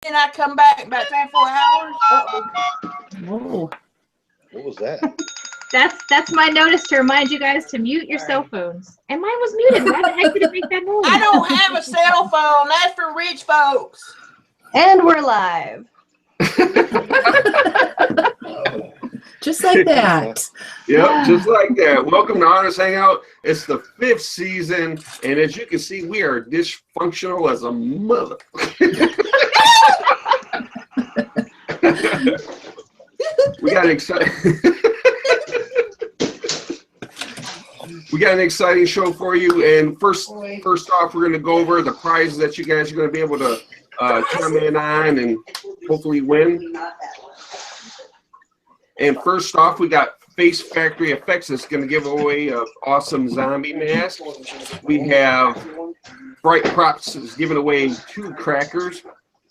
and I come back about 3 or 4 hours. Whoa. What was that? That's my notice to remind you guys to mute your cell phones. And mine was muted. Why the heck did it make that noise? I don't have a cell phone. That's for rich folks. And we're live. Just like that. Yep, just like that. Welcome to Honors Hangout. It's the 5th season, and as you can see, we are dysfunctional as a mother. We got an exciting show for you. And first off, we're going to go over the prizes that you guys are going to be able to come in on and hopefully win. And first off, we got Face Factory Effects that's going to give away an awesome zombie mask. We have Bright Props is giving away 2 crackers.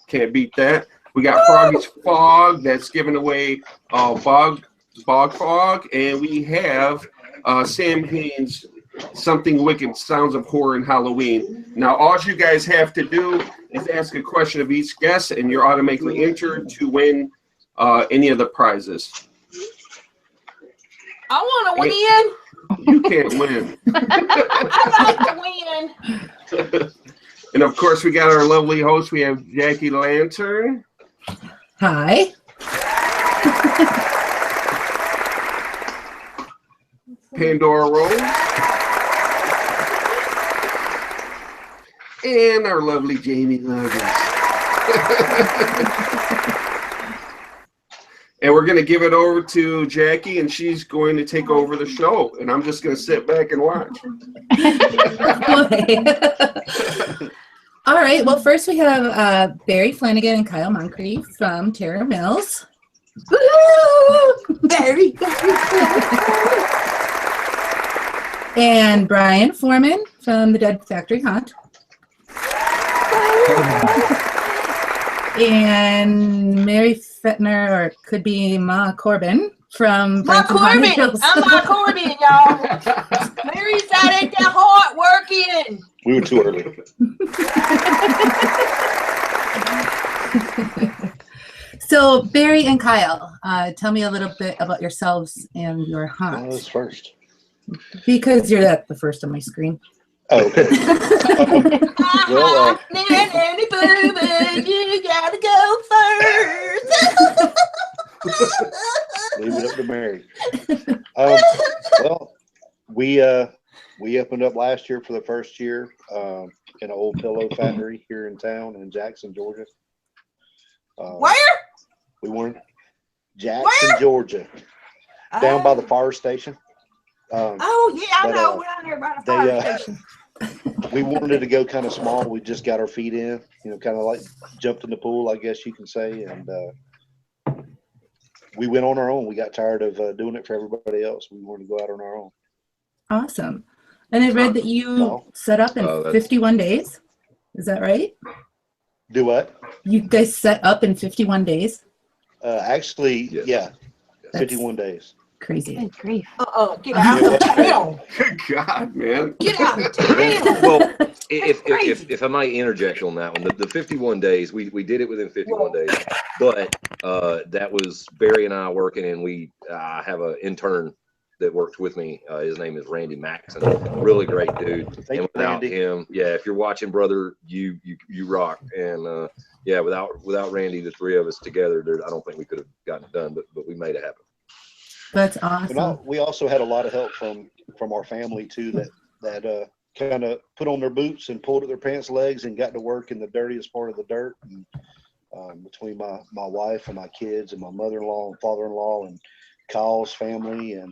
Can't beat that. We got Froggy's Fog that's giving away bog fog. And we have Sam Haynes' Something Wicked, Sounds of Horror and Halloween. Now, all you guys have to do is ask a question of each guest, and you're automatically entered to win any of the prizes. I want to win. You can't win. I like to win. And of course, we got our lovely host. We have Jackie Lantern. Hi. Pandora Rose. And our lovely Jamie Loggins. And we're going to give it over to Jackie, and she's going to take over the show. And I'm just going to sit back and watch. All right. Well, first we have Barry Flanagan and Kyle Moncrief from Terror Mills. Very And Brian Foreman from the Dead Factory Hunt. And Mary Fetner, or it could be Ma Corbin from Branson. I'm Ma Corbin, y'all. Mary's out at the heart working. We were too early. So Barry and Kyle, tell me a little bit about yourselves and your hunt. I was first. Because you're at the first on my screen. Oh, okay. Well, you gotta go first. leave it up to Mary. Well, we opened up last year for the first year in an old pillow factory here in town in Jackson, Georgia. Where? We wanted Jackson, Georgia, down by the fire station. Oh yeah, I know. We're down there by the fire station. We wanted to go kind of small. We just got our feet in, kind of like jumped in the pool, I guess you can say. And we went on our own. We got tired of doing it for everybody else. We wanted to go out on our own. Awesome. And I read that you set up in 51 days. Is that right? Do what? You guys set up in 51 days? Actually, Yes. yeah, That's 51 days. Crazy. Good grief. Get out of town. Good God, man. Get out of town. Well, if I might interject on that one, the 51 days, we did it within 51 days, but that was Barry and I working, and I have an intern that worked with me. His name is Randy Maxon. Really great dude. And without him, if you're watching, brother, you rock. And without Randy, the 3 of us together, I don't think we could have gotten it done, but we made it happen. That's awesome. We also had a lot of help from our family too, that kind of put on their boots and pulled at their pants legs and got to work in the dirtiest part of the dirt. And between my wife and my kids and my mother-in-law and father-in-law and Kyle's family, and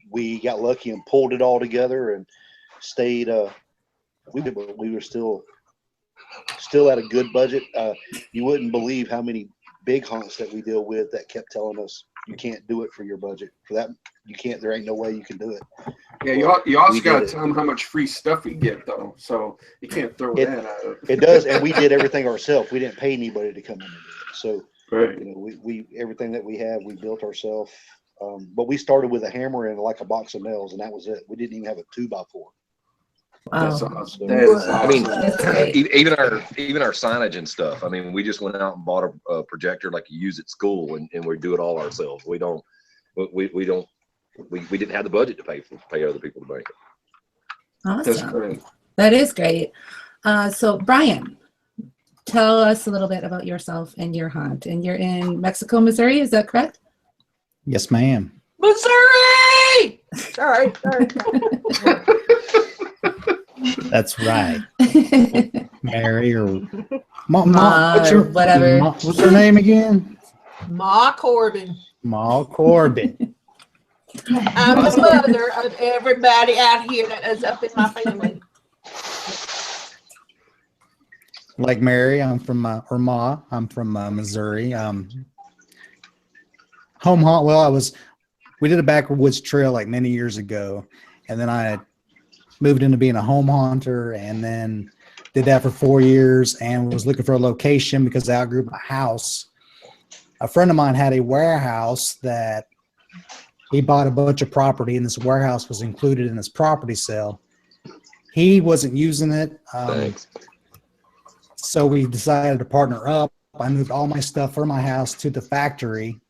we got lucky and pulled it all together and stayed. We were still at a good budget. You wouldn't believe how many big hunts that we deal with that kept telling us, you can't do it for your budget. For that, you can't. There ain't no way you can do it. Yeah, you also got to tell them how much free stuff we get, though. So you can't throw that out. It does, and we did everything ourselves. We didn't pay anybody to come in and do it. So Right. we everything that we have, we built ourselves. But we started with a hammer and like a box of nails, and that was it. We didn't even have a 2x4. That's Wow. awesome. That is I mean, awesome. That's great. even our signage and stuff. I mean, we just went out and bought a projector like you use at school, and we do it all ourselves. We didn't have the budget to pay other people to make it. That's Awesome. great. That is great. So Brian, tell us a little bit about yourself and your hunt. And you're in Mexico, Missouri, is that correct? Yes, ma'am. Missouri! Sorry. That's right. Mary or Ma, what's or whatever. what's her name again? Ma Corbin. Ma Corbin. I'm the mother of everybody out here that is up in my family. Like Mary, I'm from or Ma. I'm from Missouri. Home hunt. Well, we did a backwoods trail like many years ago, and then I moved into being a home hunter, and then did that for 4 years, and was looking for a location because I outgrew my house. A friend of mine had a warehouse that he bought a bunch of property, and this warehouse was included in his property sale. He wasn't using it. Thanks. So we decided to partner up. I moved all my stuff from my house to the factory,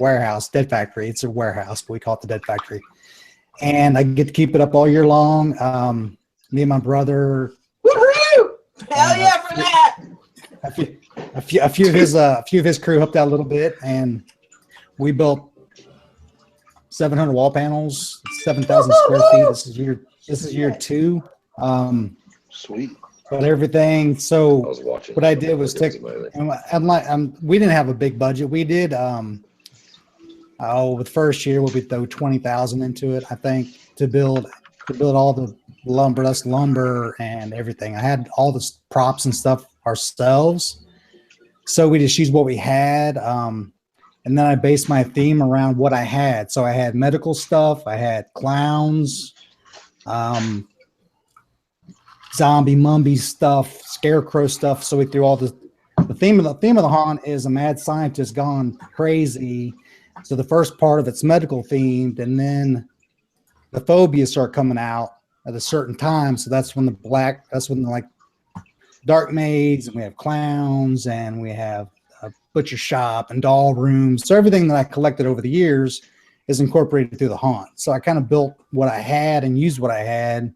warehouse, dead factory. It's a warehouse, but we call it the dead factory. And I get to keep it up all year long. Me and my brother. Woohoo! Hell yeah for that! A few of his crew helped out a little bit, and we built 700 wall panels, 7,000 square feet. This is year 2. Sweet. But everything. I So was watching. what I did was It was take. amazing. We didn't have a big budget. We did. The first year we throw 20,000 into it, I think, to build all the lumber, that's lumber and everything. I had all the props and stuff ourselves, so we just used what we had. And then I based my theme around what I had. So I had medical stuff, I had clowns, zombie mummy stuff, scarecrow stuff. So we threw all the theme of the haunt is a mad scientist gone crazy. So the first part of it's medical themed, and then the phobias start coming out at a certain time. So that's when like dark maids, and we have clowns, and we have a butcher shop and doll rooms. So everything that I collected over the years is incorporated through the haunt. So I kind of built what I had and used what I had.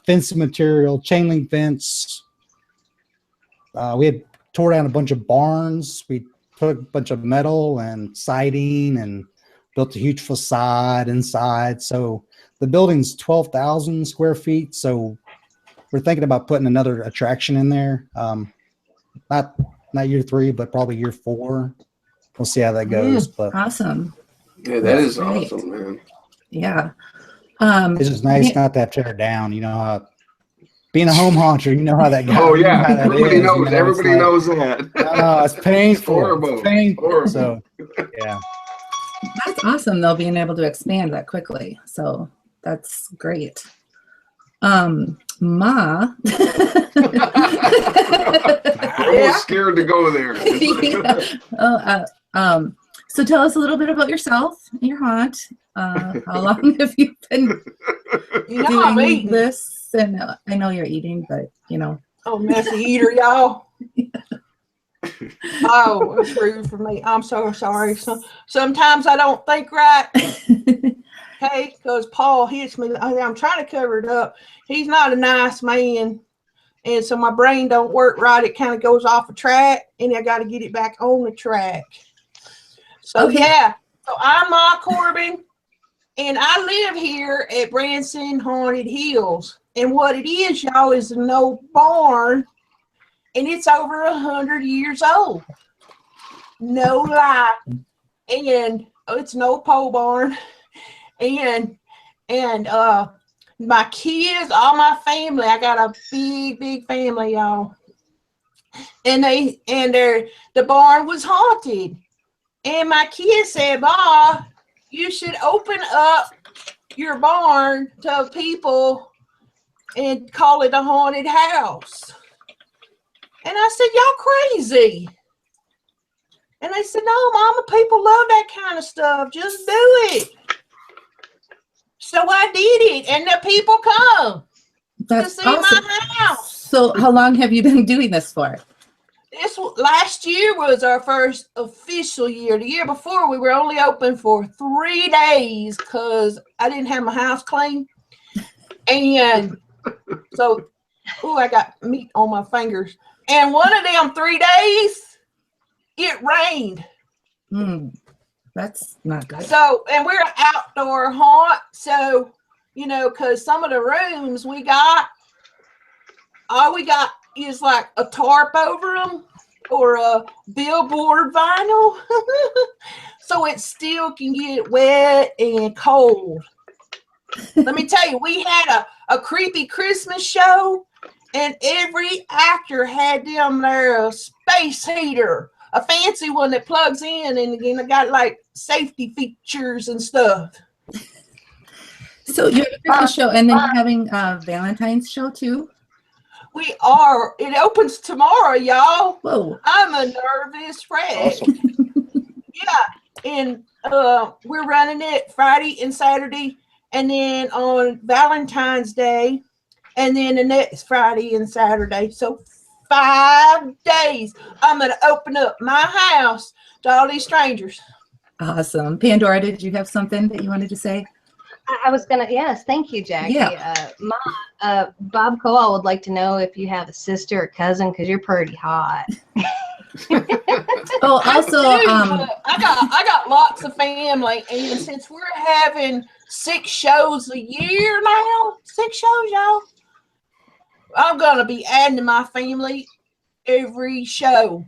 Fencing material, chain link fence. We had tore down a bunch of barns. We put a bunch of metal and siding and built a huge facade inside. So the building's 12,000 square feet. So we're thinking about putting another attraction in there. Not year 3, but probably year 4. We'll see how that goes. But Awesome. Yeah, that is Great. awesome, man. Yeah. it's just nice not to have to tear it down. You know how being a home hunter, you know how that goes. Oh You know yeah, how that everybody is, knows. you know, Everybody it's like, knows that. Oh, it's painful. Horrible. It's painful. Horrible. So, yeah. That's awesome though, being able to expand that quickly. So that's great. Ma. I'm almost scared to go there. Yeah. So tell us a little bit about yourself and your haunt. How long have you been You know I'm doing eating. this? And I know you're eating, but you know. Oh, messy eater, y'all. Oh, it's rude for me. I'm so sorry. Sometimes I don't think right. Okay, because Paul hits me. I'm trying to cover it up. He's not a nice man. And so my brain don't work right. It kind of goes off a track, and I got to get it back on the track. So, Okay. yeah. So I'm Ma Corbin, and I live here at Branson Haunted Hills. And what it is, y'all, is an old barn, and it's over 100 years old. No lie. And it's an old pole barn. And my kids, all my family, I got a big family, y'all. And the barn was haunted. And my kids said, "Ma, you should open up your barn to people and call it a haunted house." And I said, "Y'all crazy." And they said, "No, Mama, people love that kind of stuff. Just do it." So I did it, and the people come. That's see awesome. my house. So how long have you been doing this for? Last year was our first official year. The year before, we were only open for 3 days because I didn't have my house clean. And so, I got meat on my fingers. And one of them 3 days, it rained. That's not good. So, and we're an outdoor haunt. So, because some of the rooms all we got is like a tarp over them or a billboard vinyl. So it still can get wet and cold. Let me tell you, we had a creepy Christmas show, and every actor had them their space heater, a fancy one that plugs in, and it got like safety features and stuff. So you're the Christmas show, and then you're having a Valentine's show too? We are. It opens tomorrow, y'all. Whoa. I'm a nervous wreck. Awesome. Yeah. And we're running it Friday and Saturday, and then on Valentine's Day, and then the next Friday and Saturday. So 5 days. I'm going to open up my house to all these strangers. Awesome. Pandora, did you have something that you wanted to say? I was gonna, yes, thank you, Jackie. Yeah. Bob Coal would like to know if you have a sister or cousin, because you're pretty hot. Oh, also, I got lots of family, and since we're having 6 shows a year now, 6 shows, y'all, I'm gonna be adding to my family every show,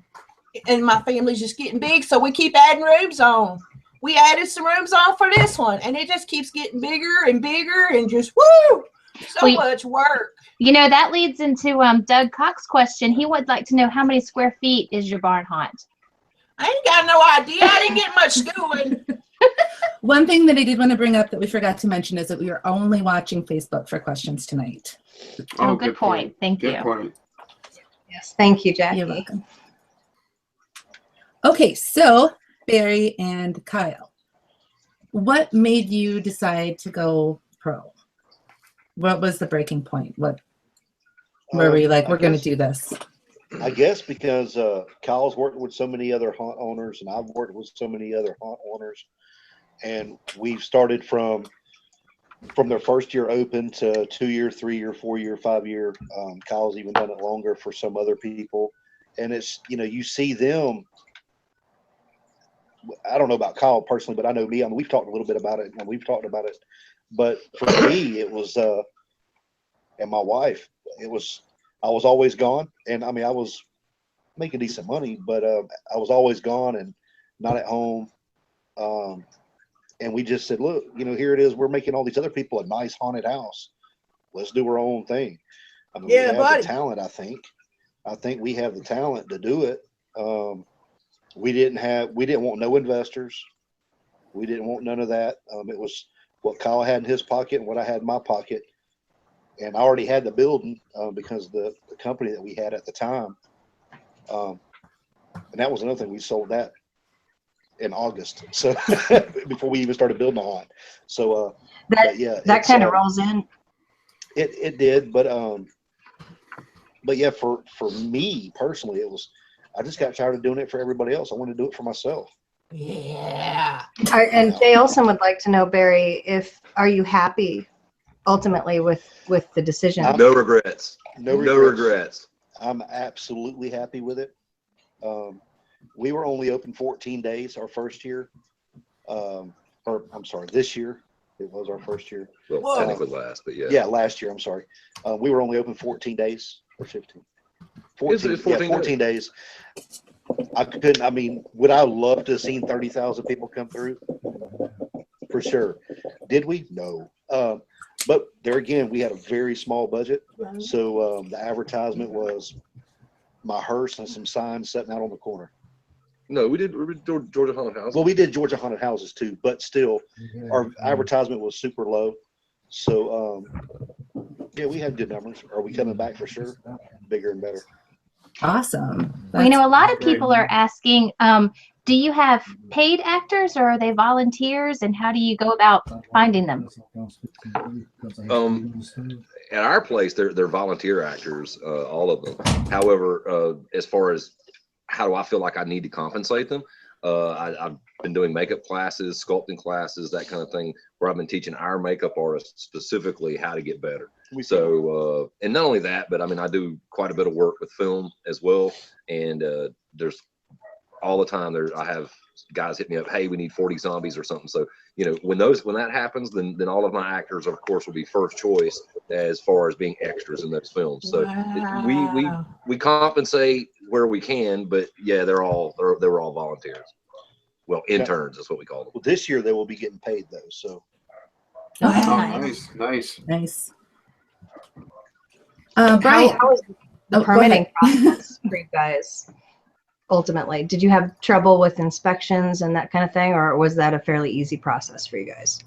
and my family's just getting big, so we keep adding rooms on. We added some rooms on for this one, and it just keeps getting bigger and bigger, and just woo, so much work. That leads into Doug Cox's question. He would like to know, how many square feet is your barn haunt? I ain't got no idea. I didn't get much schooling. one thing that I did want to bring up that we forgot to mention is that we are only watching Facebook for questions tonight. Oh, good point. Thank you. Good point. Yes, thank you, Jackie. You're welcome. Okay, so Barry and Kyle, what made you decide to go pro? What was the breaking point? Where were you like, we're going to do this? I guess because Kyle's worked with so many other haunt owners, and I've worked with so many other haunt owners, and we've started from their first year open to 2 year, 3 year, 4 year, 5 year. Kyle's even done it longer for some other people, and it's, you see them. I don't know about Kyle personally, but I know me. I mean, we've talked a little bit about it, and we've talked about it. But for me, it was, and my wife, I was always gone. And I mean, I was making decent money, but I was always gone and not at home. And we just said, look, here it is. We're making all these other people a nice haunted house. Let's do our own thing. I mean, we have the talent, I think. I think we have the talent to do it. We didn't want no investors. We didn't want none of that. It was what Kyle had in his pocket and what I had in my pocket. And I already had the building because the company that we had at the time. And that was another thing. We sold that in August. So before we even started building on. So that kind of rolls in. It did, but yeah, for me personally, I just got tired of doing it for everybody else. I wanted to do it for myself. Yeah. And Jay Olson would like to know, Barry, are you happy ultimately with the decision? No regrets. No regrets. I'm absolutely happy with it. We were only open 14 days our first year. This year. It was our first year. Well, technically last, but yeah. Yeah, last year, I'm sorry. We were only open 14 days or 15. 14 days. Would I love to have seen 30,000 people come through? For sure. Did we? No. But there again, we had a very small budget. So the advertisement was my hearse and some signs sitting out on the corner. No, we did Georgia Haunted Houses. Well, we did Georgia Haunted Houses too, but still, our advertisement was super low. So, yeah, we had good numbers. Are we coming back for sure? Bigger and better. Awesome. Well, a lot of people are asking, Do you have paid actors or are they volunteers? And how do you go about finding them? At our place, they're volunteer actors, all of them. However, as far as how do I feel like I need to compensate them, I've been doing makeup classes, sculpting classes, that kind of thing, where I've been teaching our makeup artists specifically how to get better. So, and not only that, but I mean, I do quite a bit of work with film as well. And there's all the time I have guys hit me up, hey, we need 40 zombies or something. So, you know, when that happens, then all of my actors, of course, will be first choice as far as being extras in those films. So we compensate where we can, but yeah, they were all volunteers. Well, interns is what we call them. Well, this year they will be getting paid though. So. Nice. Brian, How was the permitting process for you guys? Ultimately, did you have trouble with inspections and that kind of thing, or was that a fairly easy process for you guys?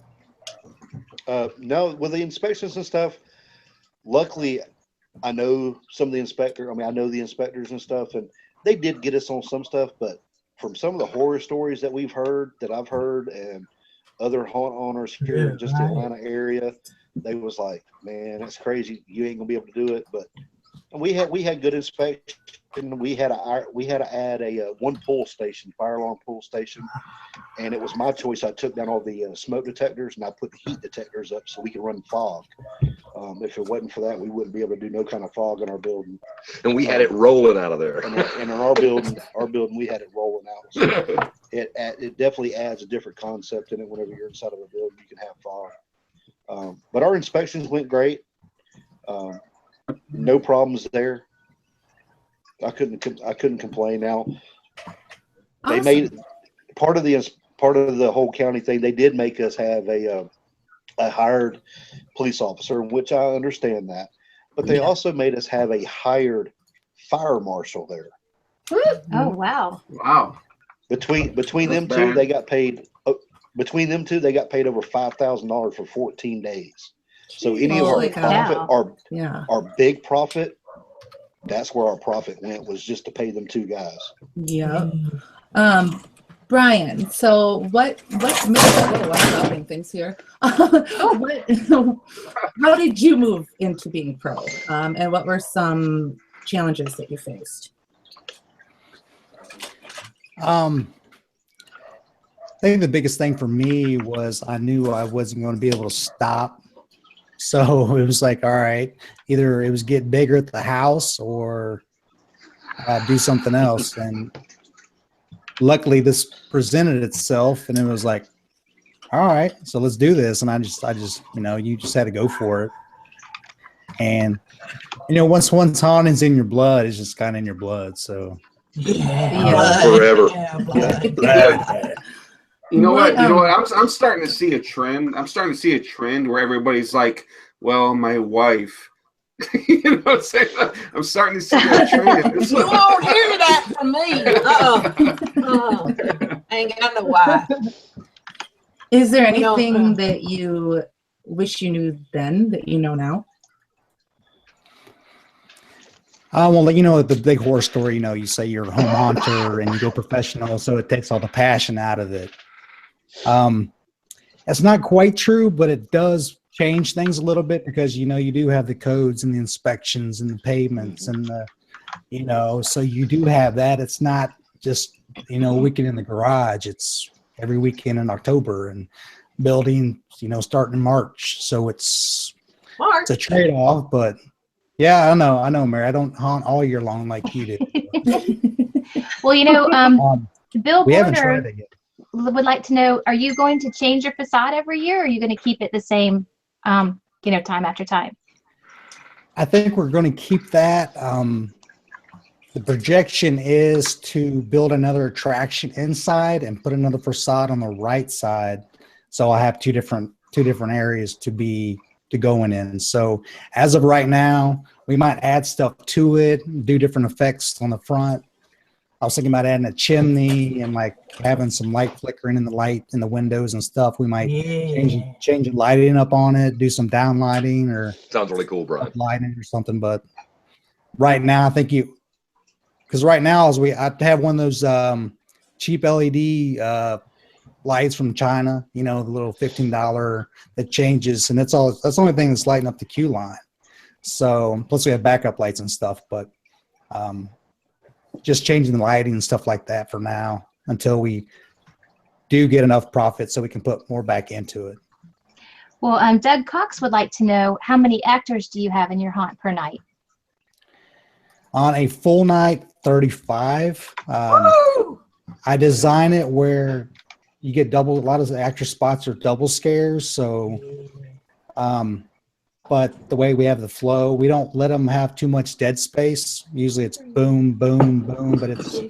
No, with the inspections and stuff, luckily I know some of the inspectors. I mean, I know the inspectors and stuff, and they did get us on some stuff, but from some of the horror stories that I've heard, and other haunt owners here in just the Atlanta area, they was like, man, that's crazy. You ain't gonna be able to do it. But we had good inspection. We had to add a one fire alarm pull station, and it was my choice. I took down all the smoke detectors and I put the heat detectors up so we could run fog. If it wasn't for that, we wouldn't be able to do no kind of fog in our building. And we had it rolling out of there. And in our building, we had it rolling out. So it definitely adds a different concept in it. Whenever you're inside of a building, you can have fog. But our inspections went great. No problems there. I couldn't complain. Now they made part of the whole county thing. They did make us have a hired police officer, which I understand that, but they also made us have a hired fire marshal there. Oh, wow. Between them two, they got paid. Between them two, they got paid over $5,000 for 14 days. So any of our profit, our big profit, that's where our profit went, was just to pay them two guys. Yeah. Brian, so what made I'm stopping things here. How did you move into being pro? And what were some challenges that you faced? I think the biggest thing for me was I knew I wasn't going to be able to stop. So it was like, all right, either it was get bigger at the house or do something else. And luckily this presented itself, and it was like, all right, so let's do this. And I just, you just had to go for it. And, once haunting's in your blood, it's just kind of in your blood. So forever. You know what? I'm starting to see a trend. I'm starting to see a trend where everybody's like, well, my wife. You know what I'm saying? I'm starting to see that trend. You won't hear that from me. Ain't got no wife. Is there anything that you wish you knew then that you know now? Well, the big horror story, you say you're a home haunter and you go professional, so it takes all the passion out of it. That's not quite true, but it does change things a little bit because, you do have the codes and the inspections and the payments and so you do have that. It's not just, weekend in the garage. It's every weekend in October and building, starting in March. So it's a trade-off, but yeah, I know, Mary. I don't haunt all year long like you do. Well, Bill we haven't Porter tried it yet. would like to know, are you going to change your facade every year, or are you going to keep it the same, time after time? I think we're going to keep that. The projection is to build another attraction inside and put another facade on the right side. So I have two different areas to go in. So as of right now, we might add stuff to it, do different effects on the front. I was thinking about adding a chimney and like having some light flickering in the light in the windows and stuff. We might change the lighting up on it, do some down lighting or sounds really cool, Brian. Lighting or something. But right now, I think because right now I have one of those cheap LED lights from China. You know, the little $15 that changes, and that's all. That's the only thing that's lighting up the queue line. So plus we have backup lights and stuff, but just changing the lighting and stuff like that for now until we do get enough profit so we can put more back into it. Well, Doug Cox would like to know, how many actors do you have in your haunt per night? On a full night, 35. I design it where you get double. A lot of the actor spots are double scares. So, but the way we have the flow, we don't let them have too much dead space. Usually it's boom, boom, boom, but it's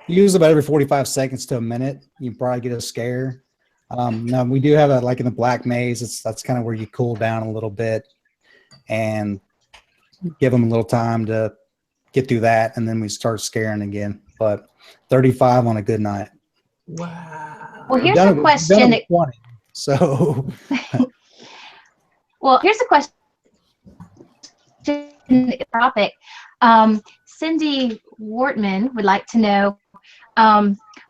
usually about every 45 seconds to a minute. You probably get a scare. Now we do have like in the Black Maze, that's kind of where you cool down a little bit and give them a little time to get through that, and then we start scaring again. But 35 on a good night. Wow. Well, here's a question. 20, so. Well, here's a question. Topic. Cindy Wortman would like to know,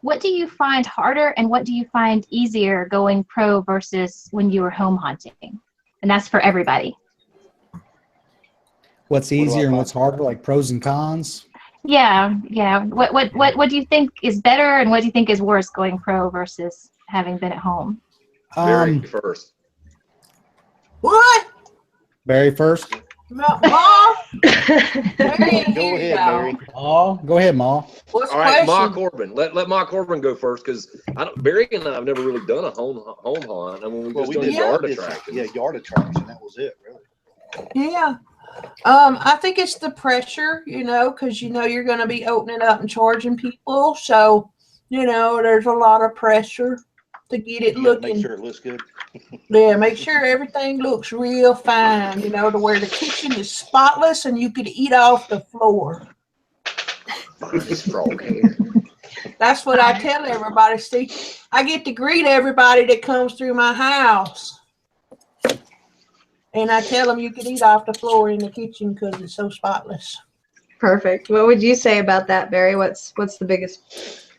what do you find harder and what do you find easier going pro versus when you were home haunting? And that's for everybody. What's easier and what's harder, like pros and cons? Yeah. What do you think is better and what do you think is worse going pro versus having been at home? Barry first. What? Barry first. Ma? Go ahead, Mary. Oh, go ahead, Ma. What's All right, Ma question? Corbin. Let Ma Corbin go first because Barry and I have never really done a home haunt. I mean, we just done yard attractions. Yeah, yard attraction. That was it, really. Yeah. I think it's the pressure, because you're going to be opening up and charging people. So, there's a lot of pressure to get it looking. Make sure it looks good. Yeah, make sure everything looks real fine, to where the kitchen is spotless and you could eat off the floor. That's what I tell everybody. See, I get to greet everybody that comes through my house. And I tell them you can eat off the floor in the kitchen because it's so spotless. Perfect. What would you say about that, Barry? What's the biggest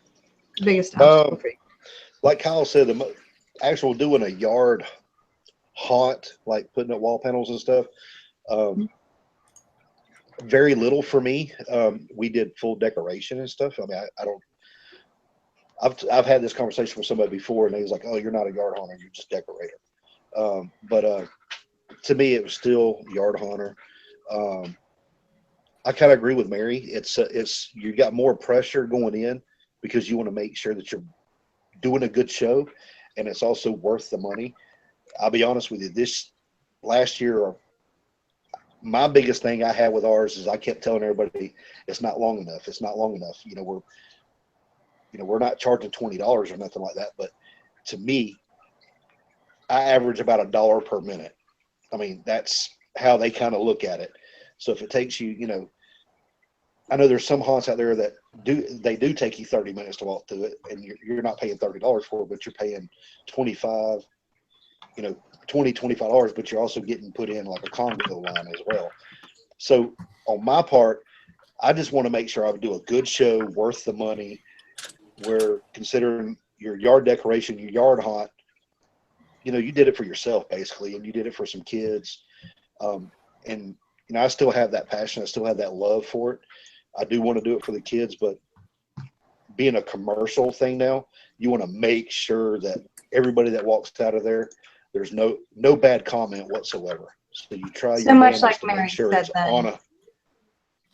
obstacle for you? Like Kyle said, the actual doing a yard haunt, like putting up wall panels and stuff, very little for me. We did full decoration and stuff. I mean, I don't. I've had this conversation with somebody before, and they was like, "Oh, you're not a yard haunter; you're just decorator." But to me, it was still yard haunter. I kind of agree with Mary. It's you got more pressure going in because you want to make sure that you're doing a good show, and it's also worth the money. I'll be honest with you. This last year, my biggest thing I had with ours is I kept telling everybody it's not long enough. It's not long enough. We're not charging $20 or nothing like that. But to me, I average about $1 per minute. I mean, that's how they kind of look at it. So if it takes you, I know there's some haunts out there that do take you 30 minutes to walk through it, and you're not paying $30 for it, but you're paying $25, $25, but you're also getting put in like a Congo line as well. So on my part, I just want to make sure I would do a good show worth the money, where considering your yard decoration, your yard haunt, you did it for yourself basically, and you did it for some kids. And I still have that passion. I still have that love for it. I do want to do it for the kids, but being a commercial thing now, you want to make sure that everybody that walks out of there, there's no bad comment whatsoever. So you try so your much like to Mary make sure said it's then. on a.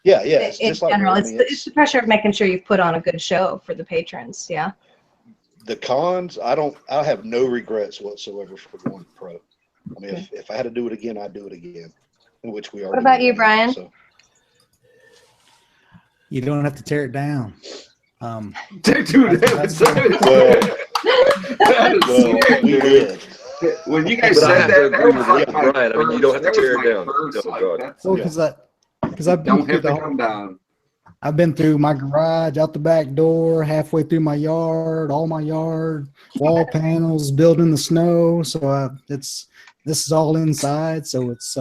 Yeah. It's In just like general, Mary, it's the pressure of making sure you've put on a good show for the patrons. Yeah. The cons, I have no regrets whatsoever for going pro. I mean, if I had to do it again, I'd do it again, in which we are. What about you, Brian? So. You don't have to tear it down. Dude, We did. When you guys But I said have to that, agree with that was my Brian. I mean, you don't have to first- tear it that was down. my first, Oh, like, God. that's- Well, because I've been Don't through have to the come down. I've been through my garage, out the back door, halfway through my yard, all my yard, wall panels, building the snow. So this is all inside. So it's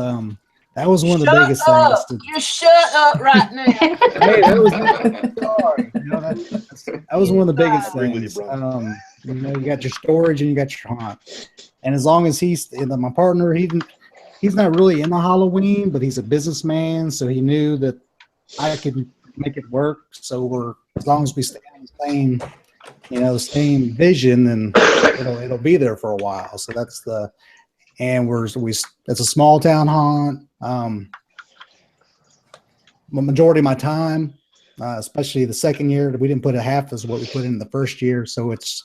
That was one of the Shut biggest up. things. Just shut up right now. Hey, that was sorry. You know, that was one of the biggest Agree with you, things. bro. You know, you got your storage and you got your haunt. And as long as my partner, he's not really into Halloween, but he's a businessman, so he knew that I could make it work. So as long as we stay on the same vision, then it'll be there for a while. So that's it's a small town haunt. The majority of my time, especially the second year, we didn't put it half as what we put in the first year. So it's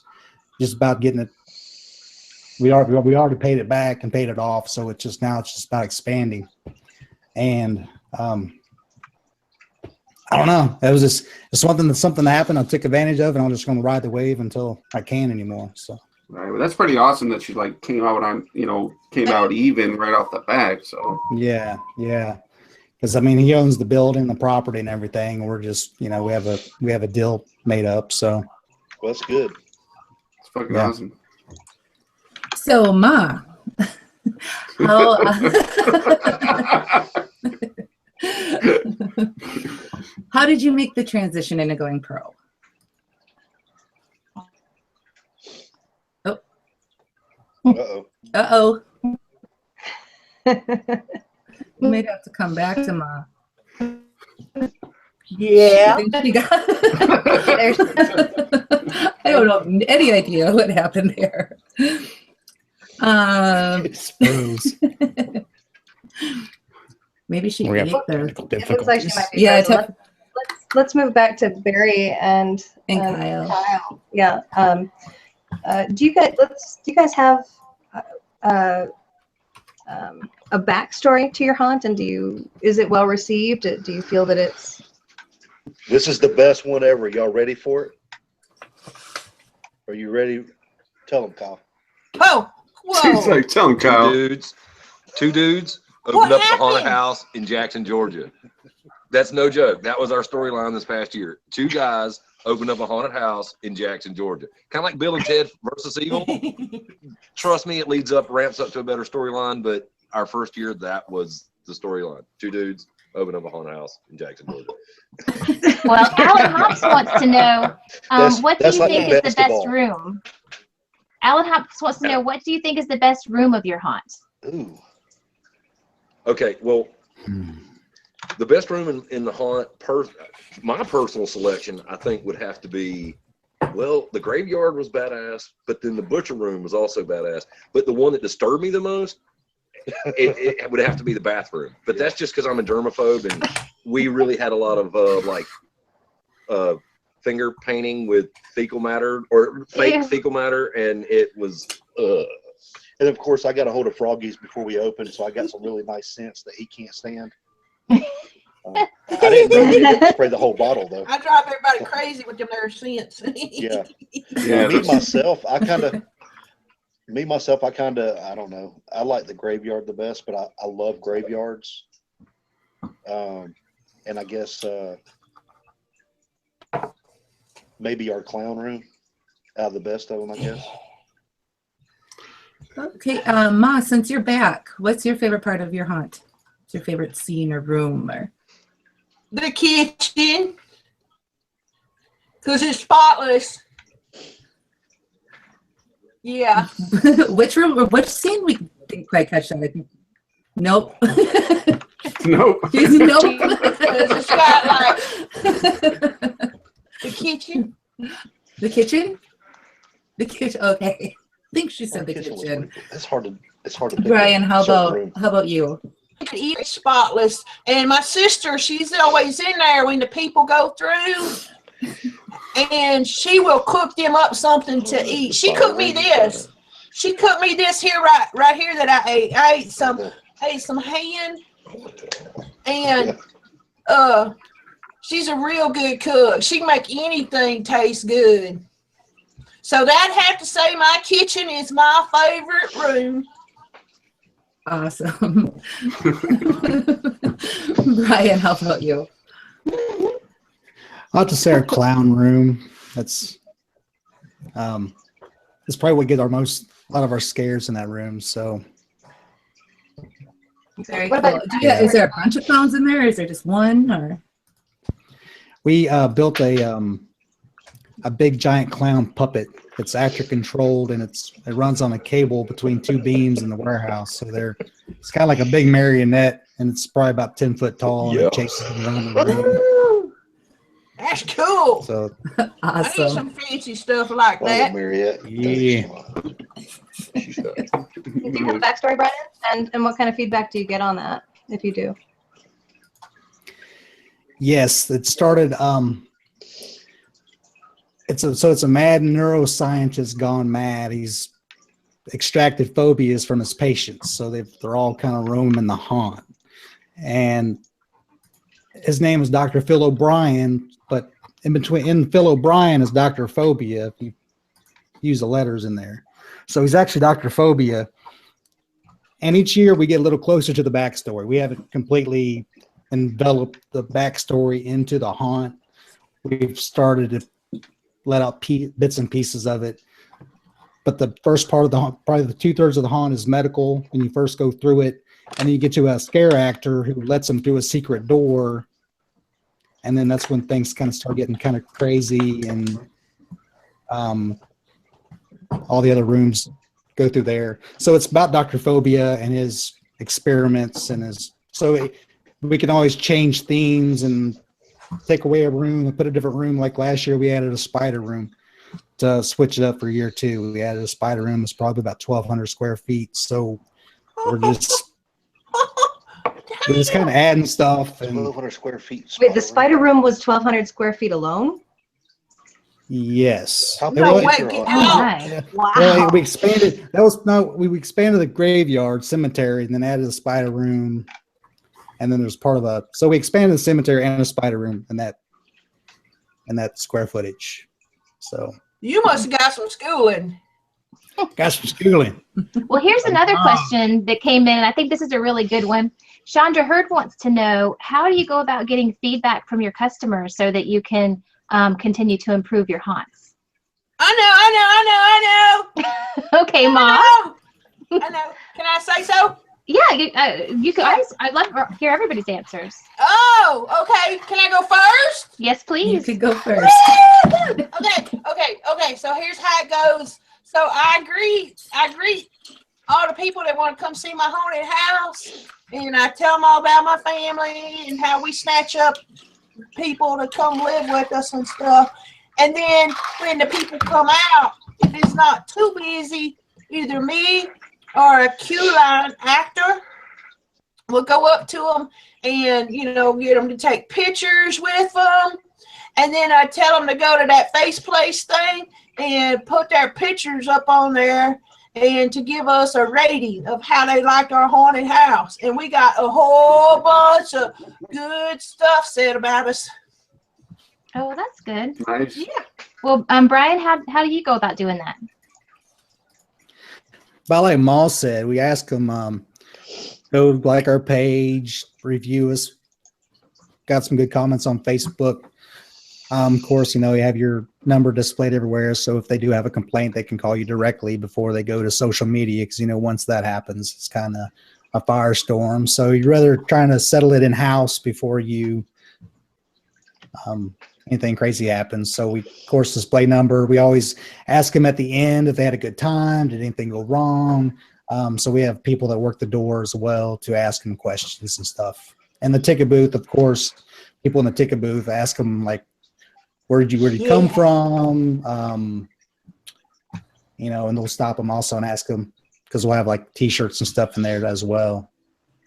just about getting it. We already paid it back and paid it off. So it's just about expanding. And I don't know. It was just something that happened. I took advantage of, and I'm just going to ride the wave until I can't anymore. So. Right, well, that's pretty awesome that you like came out even right off the bat. So Yeah. Because I mean, he owns the building, the property, and everything. We're just, we have a deal made up. So. Well, that's good. it's fucking awesome. So, Ma, how did you make the transition into going pro? Uh-oh. You might have to come back to Ma. Yeah. I think she got I don't have any idea what happened there. It's froze. Maybe she We ate have the It looks like she might be. Yeah, frozen. Let's move back to Barry and Kyle. Yeah. Do you guys have a backstory to your haunt, and is it well received? Do you feel that it's? This is the best one ever. Y'all ready for it? Are you ready? Tell them, Kyle. Oh, whoa. She's like, tell him, Kyle. Two dudes opened What up the haunted happened? house in Jackson, Georgia. That's no joke. That was our storyline this past year. Two guys opened up a haunted house in Jackson, Georgia. Kind of like Bill and Ted versus Evil. Trust me, it ramps up to a better storyline, but our first year, that was the storyline. Two dudes opened up a haunted house in Jackson, Georgia. Well, Alan Hops wants to know, what do you like think the is the best of best all. room? Alan Hops wants to know, what do you think is the best room of your haunt? Ooh. Okay, well, the best room in the haunt, my personal selection, I think, would have to be, well, the graveyard was badass, but then the butcher room was also badass. But the one that disturbed me the most, it would have to be the bathroom. But that's just because I'm a germaphobe, and we really had a lot of finger painting with fecal matter or fake fecal matter, and it was. And of course, I got a hold of Froggy's before we opened, so I got some really nice scents that he can't stand. I didn't know he didn't spray the whole bottle though. I drive everybody crazy with them there scents. Yeah. Yeah, Me myself, I kind of, I don't know. I like the graveyard the best, but I love graveyards. And I guess maybe our clown room out of the best of them, I guess. Okay, Ma, since you're back, what's your favorite part of your haunt? What's your favorite scene or room? Or The kitchen, because it's spotless. Yeah. which room or which scene? We didn't quite catch that. I think. Nope. Nope. Nope. It's got like the kitchen. The kitchen? The kitchen. Okay. I think she said the kitchen. It's hard to pick Brian, a how certain about room. you? It's spotless. And my sister, she's always in there when the people go through. And she will cook them up something to eat. She cooked me this. She cooked me this here right here that I ate. I ate some ham, and she's a real good cook. She can make anything taste good. So that'd have to say my kitchen is my favorite room. Awesome. Brian, how about you? I'll have to say our clown room. That's probably what gets a lot of our scares in that room. So Very What cool. about Is there a bunch of clowns in there? Or is there just one? Or We built a big giant clown puppet. It's actor controlled and it runs on a cable between two beams in the warehouse. So it's kind of like a big marionette, and it's probably about 10 foot tall, and Yeah. it chases them around the room. Woo! That's cool. So I need awesome. some fancy stuff like Love it, that. Mariette. yeah. Do you have a backstory, Brian? And what kind of feedback do you get on that, if you do? Yes, it started. It's a mad neuroscientist gone mad. He's extracted phobias from his patients, so they're all kind of roaming the haunt. And his name is Dr. Phil O'Brien, but in Phil O'Brien is Dr. Phobia. If you use the letters in there, so he's actually Dr. Phobia. And each year we get a little closer to the backstory. We haven't completely enveloped the backstory into the haunt. We've started to let out bits and pieces of it. But the first part of the haunt, probably the 2/3 of the haunt, is medical when you first go through it. And then you get to a scare actor who lets them through a secret door. And then that's when things kind of start getting kind of crazy, and all the other rooms go through there. So it's about Dr. Phobia and his experiments we can always change themes and take away a room and put a different room. Like last year we added a spider room to switch it up for year 2. We added a spider room. It's probably about 1,200 square feet. So we're just kind of adding stuff. And 1,200 square feet. Wait, the spider room was 1,200 square feet alone? yes. How It big No was- is way, your get haunt? Oh, out. my. Wow. Well, we expanded. We expanded the graveyard cemetery, and then added a spider room, and then there's part of so we expanded the cemetery and a spider room in that square footage. So You must have got some schooling. got some schooling. Well, here's another question that came in. I think this is a really good one. Chandra Hurd wants to know, how do you go about getting feedback from your customers so that you can continue to improve your haunts? I know. Okay, Ma. I know. Can I say so? Yeah, you can. I'd love to hear everybody's answers. Oh, okay. Can I go first? Yes, You please. could go first. Okay. So here's how it goes. So I greet all the people that want to come see my haunted house, and I tell them all about my family and how we snatch up people to come live with us and stuff. And then when the people come out, if it's not too busy, either me or a Q-line actor will go up to them and, get them to take pictures with them. And then I tell them to go to that face place thing and put their pictures up on there and to give us a rating of how they liked our haunted house. And we got a whole bunch of good stuff said about us. Oh, that's good. Nice. Yeah. Well, Brian, how do you go about doing that? But like Maul said, we ask them, go like our page, review us. Got some good comments on Facebook. Of course, you have your number displayed everywhere. So if they do have a complaint, they can call you directly before they go to social media. Because, once that happens, it's kind of a firestorm. So you'd rather trying to settle it in house before you anything crazy happens. So we, of course, display number. We always ask them at the end if they had a good time. Did anything go wrong? So we have people that work the door as well to ask them questions and stuff. And the ticket booth, of course, people in the ticket booth ask them like, where'd you come from? And they'll stop them also and ask them, because we'll have like T-shirts and stuff in there as well,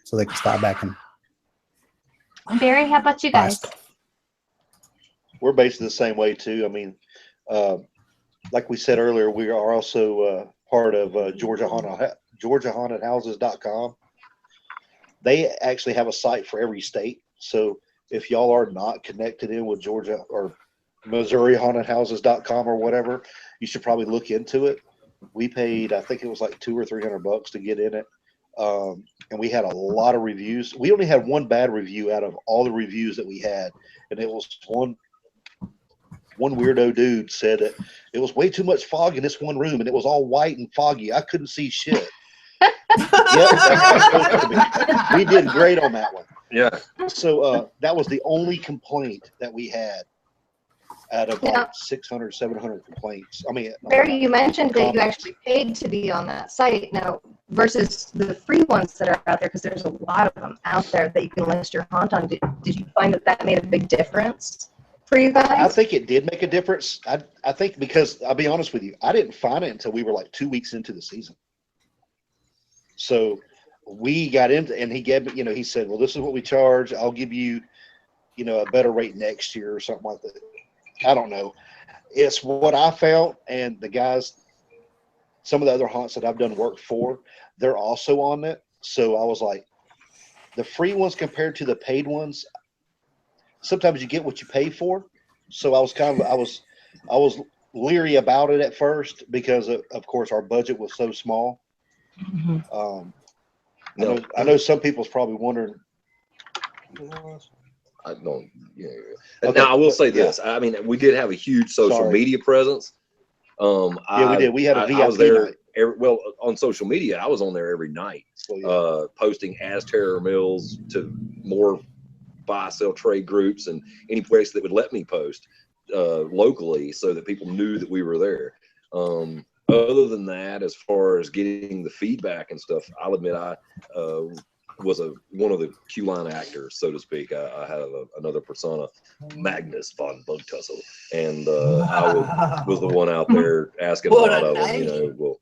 so they can stop back and Barry, how about you buy guys? stuff. We're basically the same way too. I mean, like we said earlier, we are also part of GeorgiaHauntedHouses.com. They actually have a site for every state. So if y'all are not connected in with Georgia or MissouriHauntedHouses.com or whatever, you should probably look into it. We paid, I think it was like $200 or $300 to get in it. And we had a lot of reviews. We only had one bad review out of all the reviews that we had. And it was one weirdo dude said that it was way too much fog in this one room and it was all white and foggy. I couldn't see shit. Yep. We did great on that one. Yeah. So that was the only complaint that we had out of Yeah. like 600, 700 complaints. I mean, Barry, you mentioned that you actually paid to be on that site now versus the free ones that are out there, because there's a lot of them out there that you can list your haunt on. Did you find that that made a big difference for you I guys? think it did make a difference. I think because I'll be honest with you, I didn't find it until we were like 2 weeks into the season. So we got into, and he gave me, he said, well, this is what we charge. I'll give you, a better rate next year or something like that. I don't know. It's what I found, and the guys, some of the other haunts that I've done work for, they're also on it. So I was like, the free ones compared to the paid ones, sometimes you get what you pay for. So I was I was leery about it at first because of course our budget was so small. I know some people's probably wondering. I don't. Yeah. Okay, Now I will but, say this. I mean, we did have a huge social Sorry. media presence. Yeah, we did. We had a I was VIP there. night. On social media, I was on there every night, So, yeah. posting as terror mills to more buy sell trade groups and any place that would let me post locally, so that people knew that we were there. Other than that, as far as getting the feedback and stuff, I'll admit I was one of the Q line actors, so to speak. I had another persona, Magnus von Bugtussle, and I was the one out there asking a lot of them, well,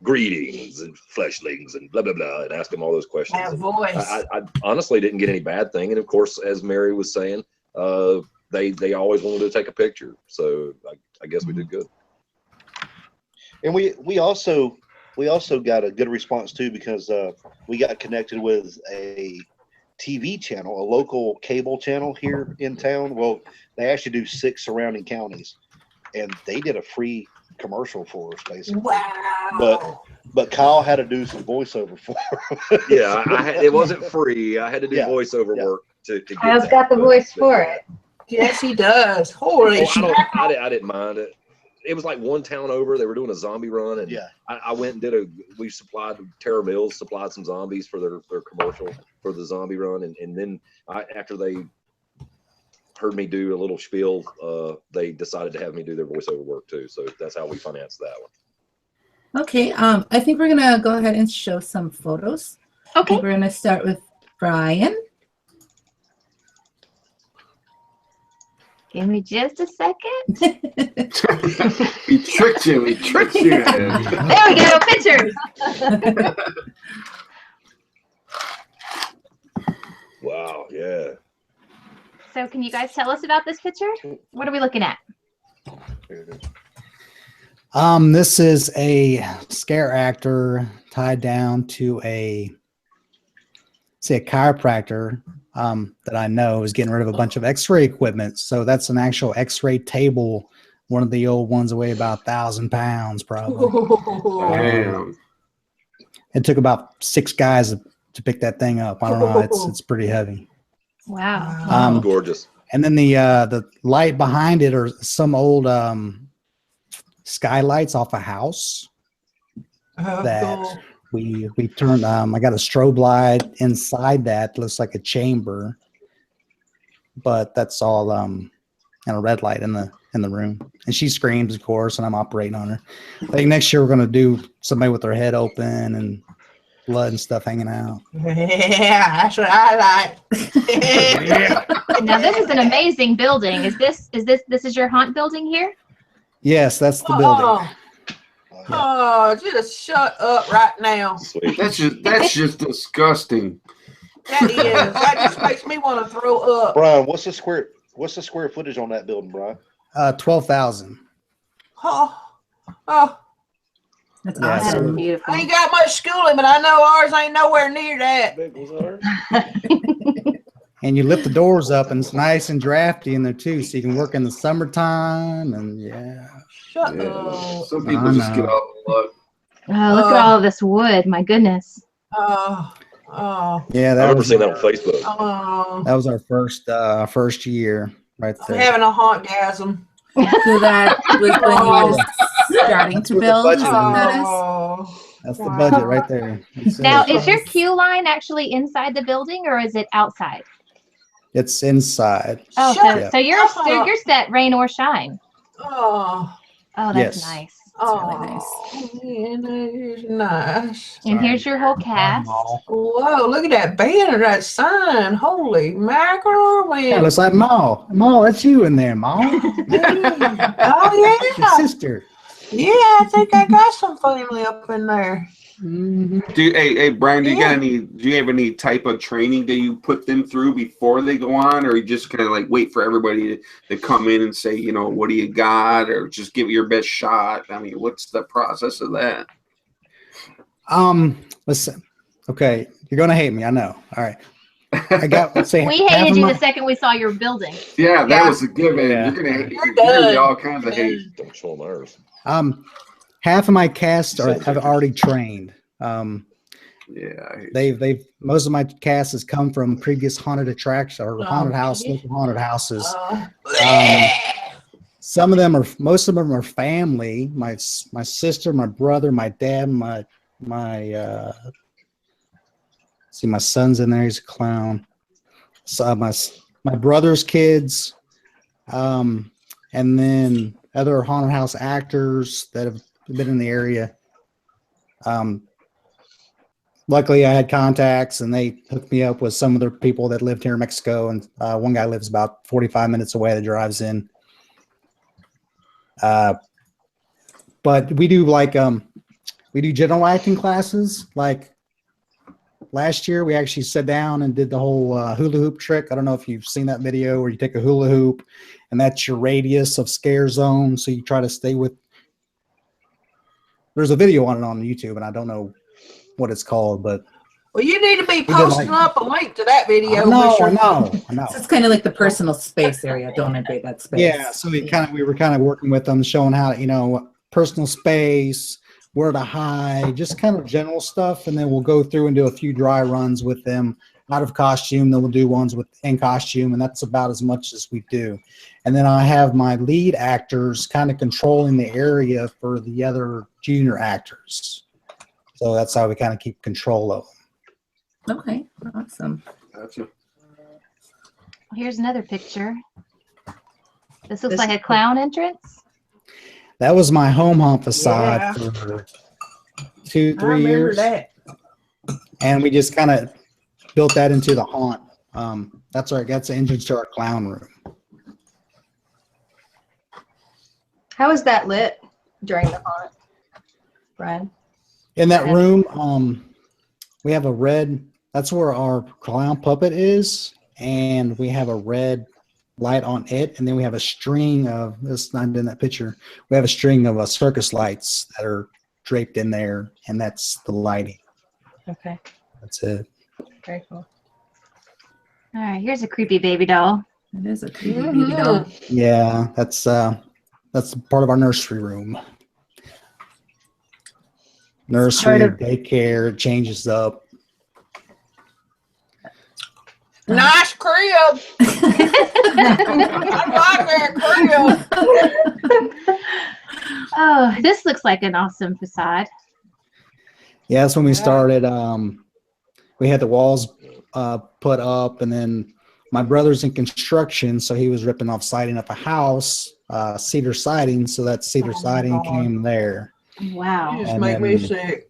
greetings and fleshlings and blah blah blah, and ask them all those questions. That voice. I honestly didn't get any bad thing, and of course, as Mary was saying, they always wanted to take a picture, so I guess we did good. And we also got a good response too, because we got connected with a TV channel, a local cable channel here in town. Well, they actually do 6 surrounding counties, and they did a free commercial for us, basically. Wow. But Kyle had to do some voiceover for him. Yeah, it wasn't free. I had to do voiceover work to get Kyle's that, got the voice for it. Yes, he does. Holy shit. I didn't mind it. It was like one town over. They were doing a zombie run, and I went and we supplied Terror Mills, supplied some zombies for their commercial for the zombie run, and then after they heard me do a little spiel, they decided to have me do their voiceover work too. So that's how we financed that one. Okay, I think we're gonna go ahead and show some photos. Okay. We're gonna start with Brian. Give me just a second. We tricked you. We tricked you. There we go. Pictures. Wow. Yeah. So can you guys tell us about this picture? What are we looking at? This is a scare actor tied down to a chiropractor that I know is getting rid of a bunch of x-ray equipment. So that's an actual x-ray table, one of the old ones that weigh about 1,000 pounds probably. Damn. It took about 6 guys to pick that thing up. I don't know, it's pretty heavy. Wow. Gorgeous. And then the light behind it are some old skylights off a house that we turned. I got a strobe light inside that looks like a chamber, but that's all and a red light in the room. And she screams, of course, and I'm operating on her. I think next year we're gonna do somebody with their head open and blood and stuff hanging out. Yeah, that's what I like. Yeah. Now this is an amazing building. Is this your haunt building here? Yes, that's the building. Oh, just shut up right now. Sweet. That's just disgusting. That is. That just makes me want to throw up. Brian, what's the square footage on that building, Brian? 12,000. Oh, That's Yeah, That awesome. is beautiful. I ain't got much schooling, but I know ours ain't nowhere near that. And you lift the doors up, and it's nice and drafty in there too, so you can work in the summertime. And Shut Yeah. up. Some people just get all the luck. Oh, look at all of this wood. My goodness. Oh, yeah, I that remember was seeing that on Facebook. that was our first year right I'm there. having a hauntgasm. So that was when you were just starting to build. budget. That is? Oh, That's the budget right there. That's Now, it. is your queue line actually inside the building or is it outside? It's inside. Oh, Shut so you're up. you're set rain or shine. Oh, Oh, that's Yes. nice. really nice. yeah, that is nice. And here's your whole cast. Whoa, look at that banner, that sign. Holy mackerel. Yeah, Man. looks like Ma. Ma, that's you in there, Ma. Oh, Your yeah. sister. Yeah, I think I got some family up in there. Hey Brian, do you have any type of training that you put them through before they go on, or you just kind of like wait for everybody to come in and say, you know, what do you got, or just give it your best shot? I mean, what's the process of that? Listen. Okay, you're gonna hate me. I know. All right. I got. Let's say We half hated of you my- the second we saw your building. Yeah, that Yeah. was a given. Yeah. You're gonna get all kinds of hate. Don't show them ours. Half of my cast have already trained. Yeah, They've most of my cast has come from previous haunted attractions or haunted house, local haunted houses. Some of them are, most of them are family. My sister, my brother, my dad, my see, my son's in there. He's a clown. So my brother's kids, and then other haunted house actors that have been in the area. Luckily, I had contacts, and they hooked me up with some of the people that lived here in Mexico. And one guy lives about 45 minutes away that drives in. But we do we do general acting classes. Like last year, we actually sat down and did the whole hula hoop trick. I don't know if you've seen that video where you take a hula hoop, and that's your radius of scare zone. So you try to stay with. There's a video on it on YouTube, and I don't know what it's called, but Well, you need to be posting up a link to that video. I know. So it's kind of like the personal space area. Don't invade that space. Yeah, so we were kind of working with them, showing how, personal space, where to hide, just kind of general stuff, and then we'll go through and do a few dry runs with them out of costume. Then we'll do ones in costume, and that's about as much as we do. And then I have my lead actors kind of controlling the area for the other junior actors. So that's how we kind of keep control of them. Okay, awesome. Gotcha. Here's another picture. This looks like a clown entrance. That was my home haunt facade for 2-3 years. That. And we just kind of built that into the haunt. That's the entrance to our clown room. How is that lit during the haunt, Brian? In that room, we have a red, that's where our clown puppet is. And we have a red light on it. And then we have a string of, this not in that picture, we have a string of circus lights that are draped in there. And that's the lighting. Okay, That's it. very cool. All right, here's a creepy baby doll. It is a creepy baby doll. Yeah, that's part of our nursery room. Nursery, daycare, it changes up. Nice crib. I like that crib. Oh, this looks like an awesome facade. Yeah, that's when we started. We had the walls put up, and then my brother's in construction, so he was ripping off siding up a house, cedar siding, so that cedar siding came there. Wow. You just And make me then- sick.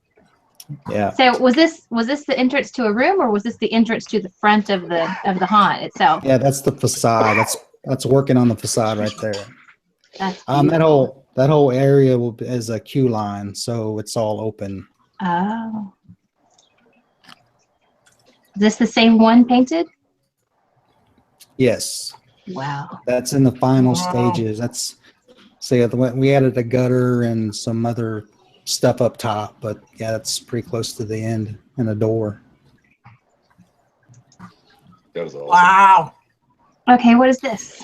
Yeah. So was this the entrance to a room, or was this the entrance to the front of the haunt itself? Yeah, that's the facade. That's working on the facade right there. That's That whole area is a queue line, so it's all open. Oh. Is this the same one painted? Yes, Wow. that's in the final Wow. stages. We added a gutter and some other stuff up top, but yeah, that's pretty close to the end, and a door. That was awesome. Wow. Okay, what is this?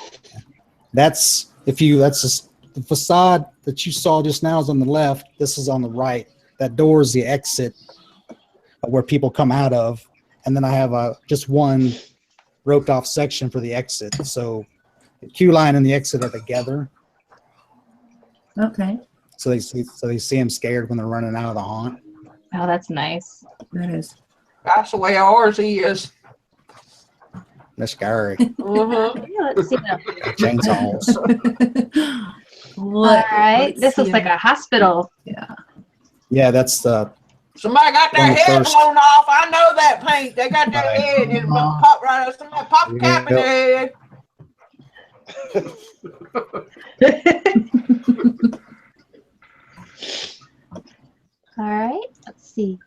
That's the facade that you saw just now is on the left. This is on the right. That door is the exit where people come out of, and then I have just one roped off section for the exit. So the queue line and the exit are together. Okay. So they see them scared when they're running out of the haunt. Oh, that's nice. That is. That's the way ours is. That's scary. Uh-huh. Yeah, let's see. Chainsaws. All right. let's This looks see. like a hospital. Yeah. Yeah, that's the Somebody got their One of the head first. blown off. I know that paint. They got their Right. head and pop right up. Somebody pop a cap in Yep. their head. All right. Let's see.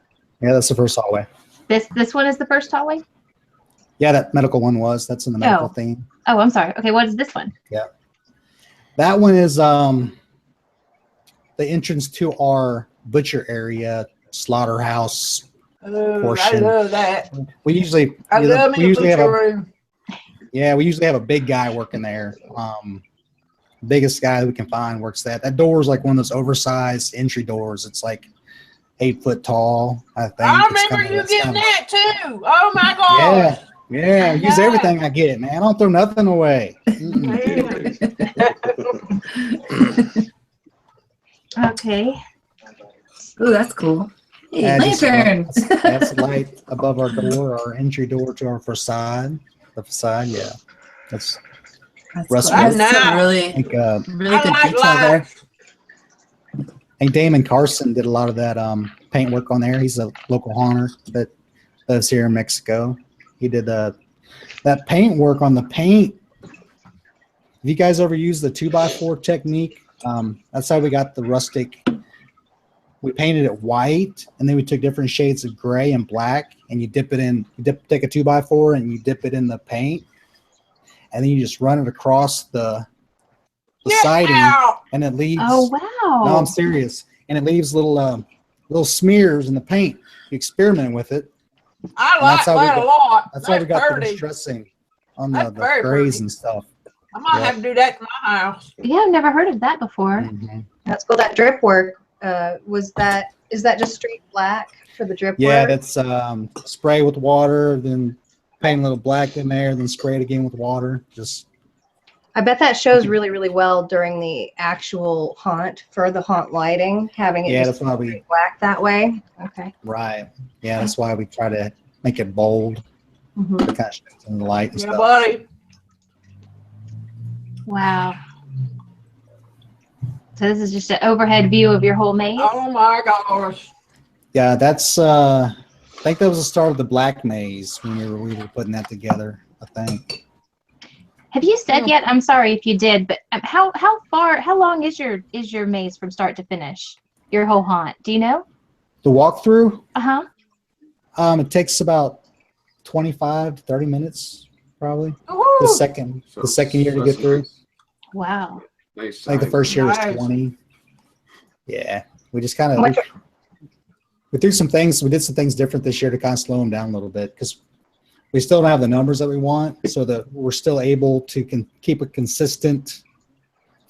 Yeah, that's the first hallway. This one is the first hallway? Yeah, that medical one was. That's in the medical Oh. theme. Oh, I'm sorry. Okay, what is this one? That one is the entrance to our butcher area, slaughterhouse. Oh, I Portion. love that. We usually I love we me a usually have butcher a room. we usually have a big guy working there. Biggest guy that we can find works that. That door is like one of those oversized entry doors. It's like 8 foot tall. I think. I It's remember kinda- you it's getting kinda- that too. Oh my gosh. Yeah, I use everything I get, man. I don't throw nothing away. Okay. Oh, that's cool. Hey, Yeah, just- lantern. That's the light above our door, our entry door to our facade. The facade, yeah. That's That's Russ cool. That's Wood. some I really, think really good I like detail there. lights. I think Damon Carson did a lot of that paint work on there. He's a local haunter that lives here in Mexico. He did that paint work on the paint. Have you guys ever used the 2x4 technique? That's how we got the rustic. We painted it white, and then we took different shades of gray and black, and you dip it in. Take a 2x4 and you dip it in the paint, and then you just run it across the siding, Yeah. and it leaves. Oh, wow. No, I'm serious. And it leaves little smears in the paint. You experiment with it. I And like that's how we that a got- lot. That's why we got the pretty. distressing on That's the very grays pretty. and stuff. I might Yeah. have to do that to my house. Yeah, I've never heard of that before. Mhm. That's cool. That drip work, is that just straight black for the drip Yeah, work? that's spray with water, then paint a little black in there, then spray it again with water. Just I bet that shows really, really well during the actual haunt, for the haunt lighting, having it yeah, just that's why we straight black that way. Okay. right. Yeah, that's why we try to make it bold, Mhm. to kind of show in the light and Yeah, stuff. buddy. Wow. So this is just an overhead view of your whole maze? Oh my gosh. Yeah, that's I think that was the start of the black maze when we were putting that together, I think. Have you said yet? I'm sorry if you did, but how long is your maze from start to finish? Your whole haunt? Do you know? The walkthrough, Uh-huh. it takes about 25 to 30 minutes, probably. The Woo. second year to get through. Wow. Nice. I think the first year was Nice. 20. Yeah, we just kind of Which- we threw some things. We did some things different this year to kind of slow them down a little bit because we still don't have the numbers that we want, so that we're still able to keep a consistent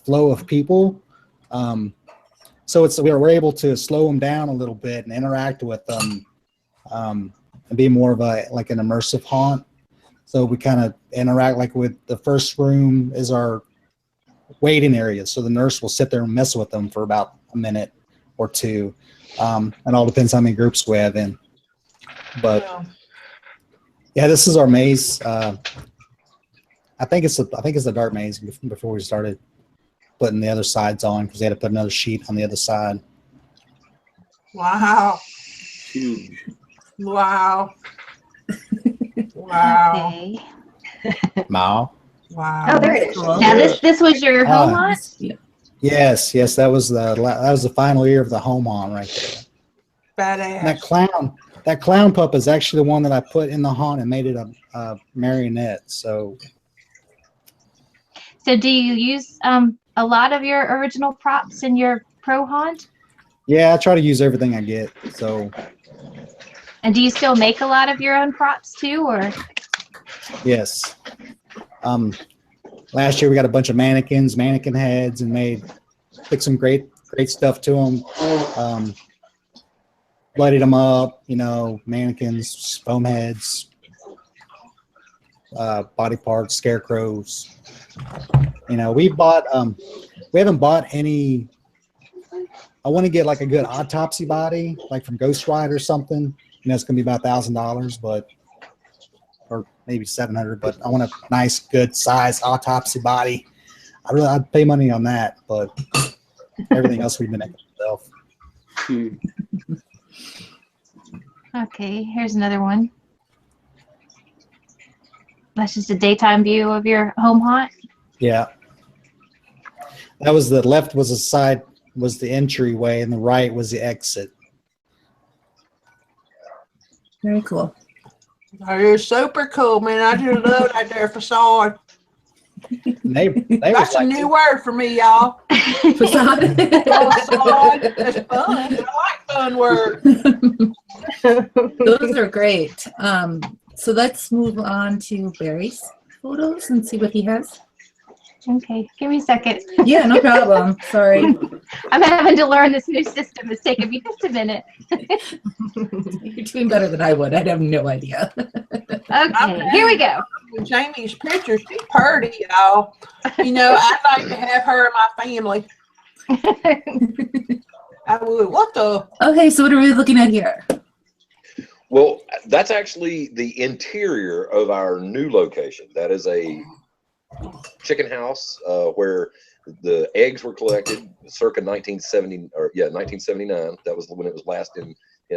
flow of people. So we're able to slow them down a little bit and interact with them, and be more of an immersive haunt. So we kind of interact like with the first room is our waiting area. So the nurse will sit there and mess with them for about a minute or two. It all depends how many groups we have in. But Yeah. yeah, this is our maze. I think it's a dark maze before we started putting the other sides on because they had to put another sheet on the other side. Wow. Huge. Wow. Wow. Okay. Mao. Wow. Oh, there it is. Cool. Now this was your home haunt? Yeah. Yes, that was the final year of the home on right there. And Badass. that clown pup is actually the one that I put in the haunt and made it a marionette. So So do you use a lot of your original props in your pro haunt? yeah, I try to use everything I get. So And do you still make a lot of your own props too, or? yes. Last year we got a bunch of mannequin heads, and took some great stuff to them. Bloodied them up, mannequins, foam heads, body parts, scarecrows. We haven't bought any I want to get like a good autopsy body, like from Ghost Ride or something. You know, it's gonna be about $1,000, but or maybe $700. But I want a nice, good size autopsy body. I'd pay money on that, but everything else we've been making ourselves. Okay, here's another one. That's just a daytime view of your home haunt. Yeah. That was the left was the side was the entryway and the right was the exit. Very cool. Oh, you're super cool, man. I just love that there facade. They That's a new word for me, y'all. Facade. Facade. That's fun. I like fun words. Those are great. So let's move on to Barry's photos and see what he has. Okay, give me a second. Yeah, no problem. Sorry. I'm having to learn this new system. It's taking me just a minute. You're doing better than I would. I'd have no idea. Okay, here we go. Jamie's picture, she's pretty, y'all. You know, I'd like to have her in my family. I would. What the? Okay, so what are we looking at here? Well, that's actually the interior of our new location. That is a chicken house where the eggs were collected circa 1979. That was when it was last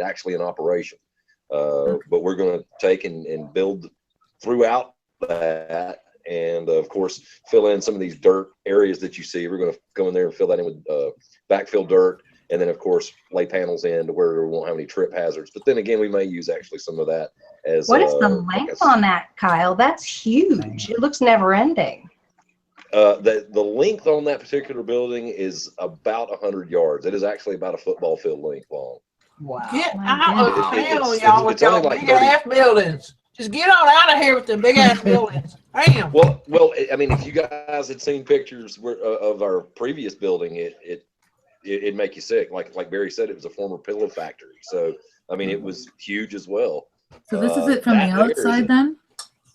actually in operation. But we're going to take and build throughout that, and of course fill in some of these dirt areas that you see. We're going to go in there and fill that in with backfill dirt, and then of course lay panels in to where we won't have any trip hazards. But then again, we may use actually some of that as What is the length on that, Kyle? That's huge. It looks never ending. The length on that particular building is about 100 yards. It is actually about a football field length long. Wow. Get My out of town, y'all, with it's only y'all like big 30. ass buildings. Just get on out of here with the big ass buildings. Damn. Well, I mean, if you guys had seen pictures of our previous building, it'd make you sick. Like Barry said, it was a former pillow factory. So, I mean, it was huge as well. So this is it from the outside then?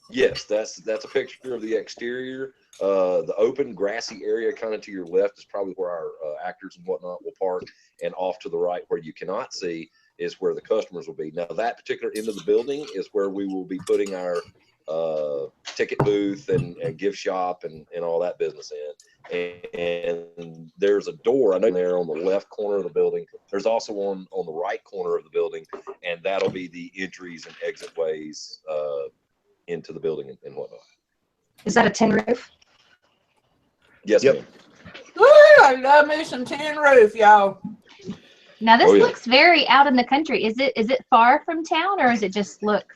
Yes, that's a picture of the exterior. The open grassy area kind of to your left is probably where our actors and whatnot will park, and off to the right where you cannot see is where the customers will be. Now that particular end of the building is where we will be putting our ticket booth and gift shop and all that business in. And there's a door I know there on the left corner of the building. There's also one on the right corner of the building, and that'll be the entries and exit ways into the building and whatnot. Is that a tin roof? Yes, Yep. ma'am. Woo, I love me some tin roof, y'all. Now this Oh, yeah. looks very out in the country. Is it far from town, or is it just look?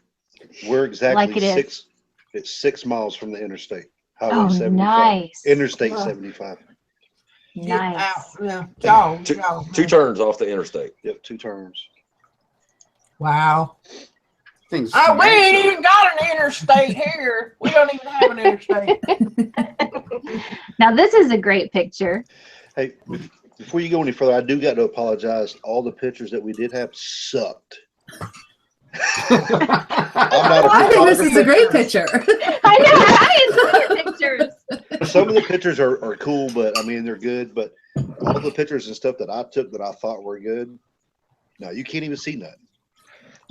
We're exactly Like it is. It's 6 miles from the interstate. Highway Oh, 75. nice. Interstate Wow. 75. Get out. Nice. Yeah. Y'all. Two turns off the interstate. Yep, 2 turns. Wow. Things. We ain't even got an interstate here. We don't even have an interstate. Now this is a great picture. Hey, before you go any further, I do got to apologize. All the pictures that we did have sucked. I'm not a I think this is a photographer. great picture. I know. I enjoy pictures. Some of the pictures are cool, but I mean, they're good. But all the pictures and stuff that I took that I thought were good, no, you can't even see nothing.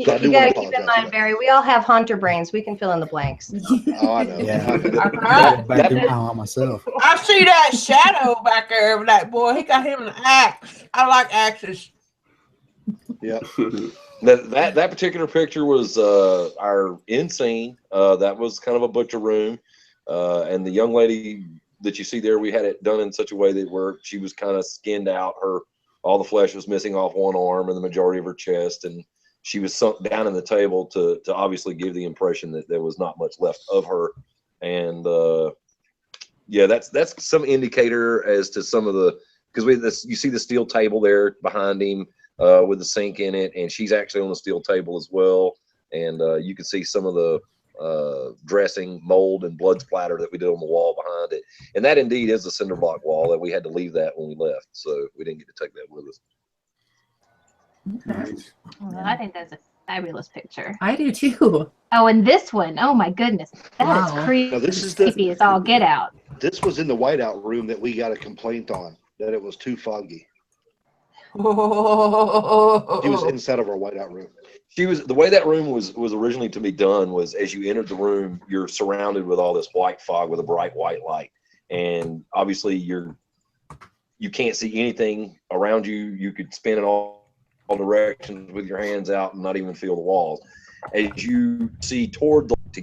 So I do You want gotta to keep in apologize for mind, Barry, we all have haunter brains. We can fill in the blanks. that. Oh, I know. Yeah. I know. All right. Back through my home myself. I see that shadow back there of that boy. He got him an axe. I like axes. Yep. That particular picture was our end scene. That was kind of a butcher room, and the young lady that you see there, we had it done in such a way that where she was kind of skinned out. All the flesh was missing off one arm and the majority of her chest, and she was sunk down in the table to obviously give the impression that there was not much left of her. And yeah, that's some indicator as to some of the, because you see the steel table there behind him with the sink in it, and she's actually on the steel table as well. And you can see some of the dressing, mold, and blood splatter that we did on the wall behind it. And that indeed is a cinder block wall that we had to leave that when we left, so we didn't get to take that with us. Well, I think that's a fabulous picture. I do too. Oh, and this one, oh my goodness, that Wow. is creepy. Now, this is Creepy as all get out. This was in the whiteout room that we got a complaint on that it was too foggy. She was Oh. inside of our whiteout room. She was, the way that room was originally to be done was, as you entered the room, you're surrounded with all this white fog with a bright white light, and obviously you can't see anything around you. You could spin in all directions with your hands out and not even feel the walls. As you see toward the to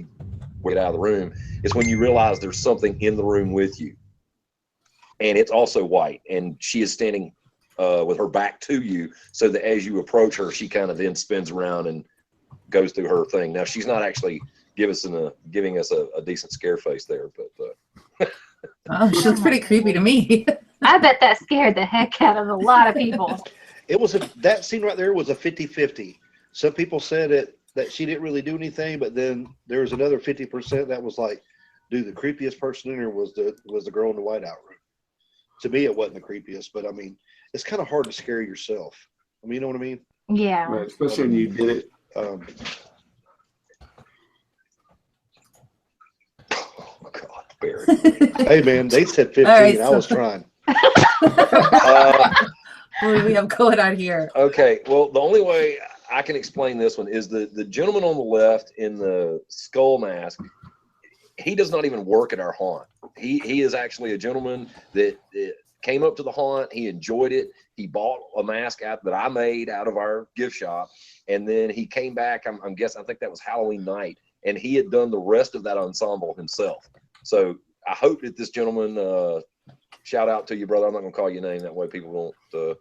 get out of the room, it's when you realize there's something in the room with you, and it's also white, and she is standing with her back to you, so that as you approach her, she kind of then spins around and goes through her thing. Now, she's not actually giving us a decent scare face there, but Oh, she looks pretty creepy to me. I bet that scared the heck out of a lot of people. It was that scene right there was a 50-50. Some people said that she didn't really do anything, but then there was another 50% that was like, dude, the creepiest person in there was the girl in the whiteout room. To me, it wasn't the creepiest, but I mean, it's kind of hard to scare yourself. I mean, you know what I mean? Yeah. Right, especially when you did it. oh God, Barry. Hey, man, they said 15. right, I was trying. What do we have going on here? Okay, well, the only way I can explain this one is the gentleman on the left in the skull mask. He does not even work at our haunt. He is actually a gentleman that came up to the haunt. He enjoyed it. He bought a mask that I made out of our gift shop, and then he came back. I'm guessing, I think that was Halloween night, and he had done the rest of that ensemble himself. So I hope that this gentleman, shout out to you, brother. I'm not gonna call your name, that way people won't.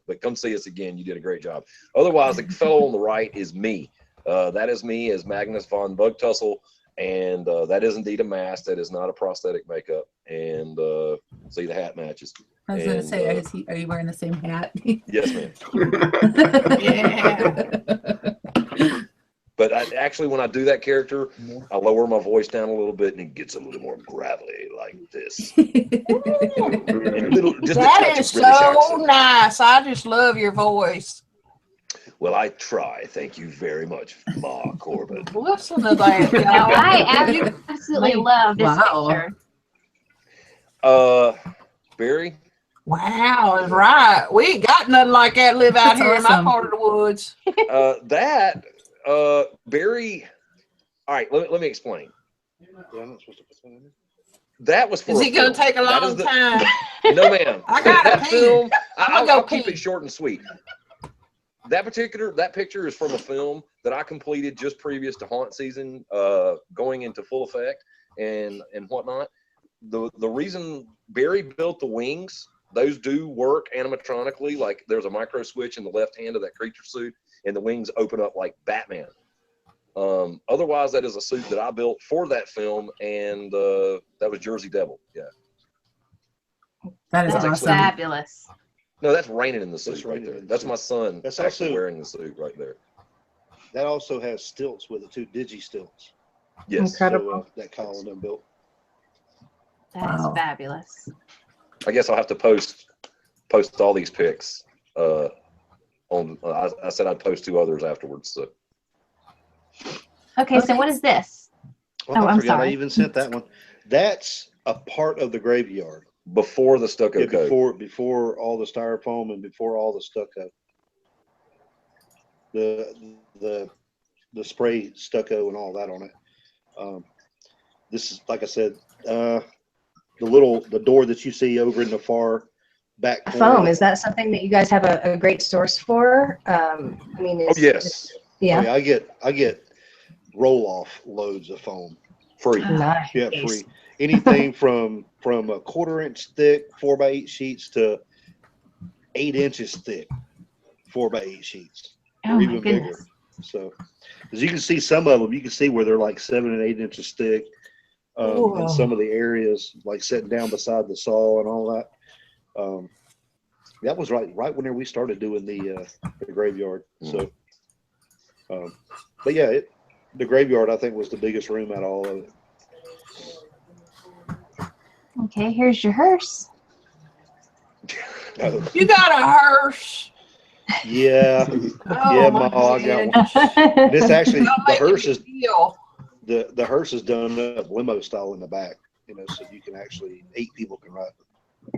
But come see us again. You did a great job. Otherwise, the fellow on the right is me. That is me as Magnus von Bugtussle. And that is indeed a mask. That is not a prosthetic makeup. And see, the hat matches. I was going to say, are you wearing the same hat? Yes, ma'am. Yeah. But actually, when I do that character, I lower my voice down a little bit, and it gets a little more gravelly, like this. And just a That touch is of British so accent. nice. I just love your voice. Well, I try. Thank you very much, Ma Corbett. Listen to that, No, y'all. I absolutely love this Wow. picture. Barry. Wow, that's right. We ain't got nothing like that live out That's here in my awesome. part of the woods. Barry. All right, let me explain. Yeah, I'm not supposed to put that in there. That was for Is a it going to film. take a That is long the- time? No, ma'am. I gotta That pee. film. I'm gonna I'll go keep pee. it short and sweet. That picture is from a film that I completed just previous to haunt season, going into full effect and whatnot. The reason Barry built the wings, those do work animatronically. Like there's a micro switch in the left hand of that creature suit, and the wings open up like Batman. Otherwise, that is a suit that I built for that film, and that was Jersey Devil. Yeah. That is That's awesome. fabulous. No, that's raining in the suit That's right raining there. in the That's suit. my son. That's actually also- wearing the suit right there. That also has stilts with it too, digi stilts. Yes. Incredible. So that Colin done built. That is Wow. fabulous. I guess I'll have to post all these pics. On I said I'd post 2 others afterwards. So Okay, so Okay. what is this? Oh, Oh, I I'm forgot sorry. I even sent that one. That's a part of the graveyard. before the stucco Yeah, coat. before all the styrofoam and before all the stucco. The spray stucco and all that on it. This is, like I said, the door that you see over in the far back corner. Foam, is that something that you guys have a great source for? I mean, Oh yes, yeah. Oh, yeah, I get roll off loads of foam. free. Nice. Yeah, free. Anything from a 1/4 inch thick 4x8 sheets to 8 inches thick 4x8 sheets, Oh or my even bigger. goodness. So, as you can see, some of them you can see where they're like 7 and 8 inches thick. In some of the areas, like sitting down beside the saw and all that. That was right whenever we started doing the graveyard. So, but yeah, the graveyard I think was the biggest room out of all of it. Okay, here's your hearse. You got a hearse. Yeah, Oh, yeah, my Ma, I got goodness. one. This actually, Y'all the make a hearse is big deal. the hearse is done up limo style in the back. You know, so you can actually 8 people can ride,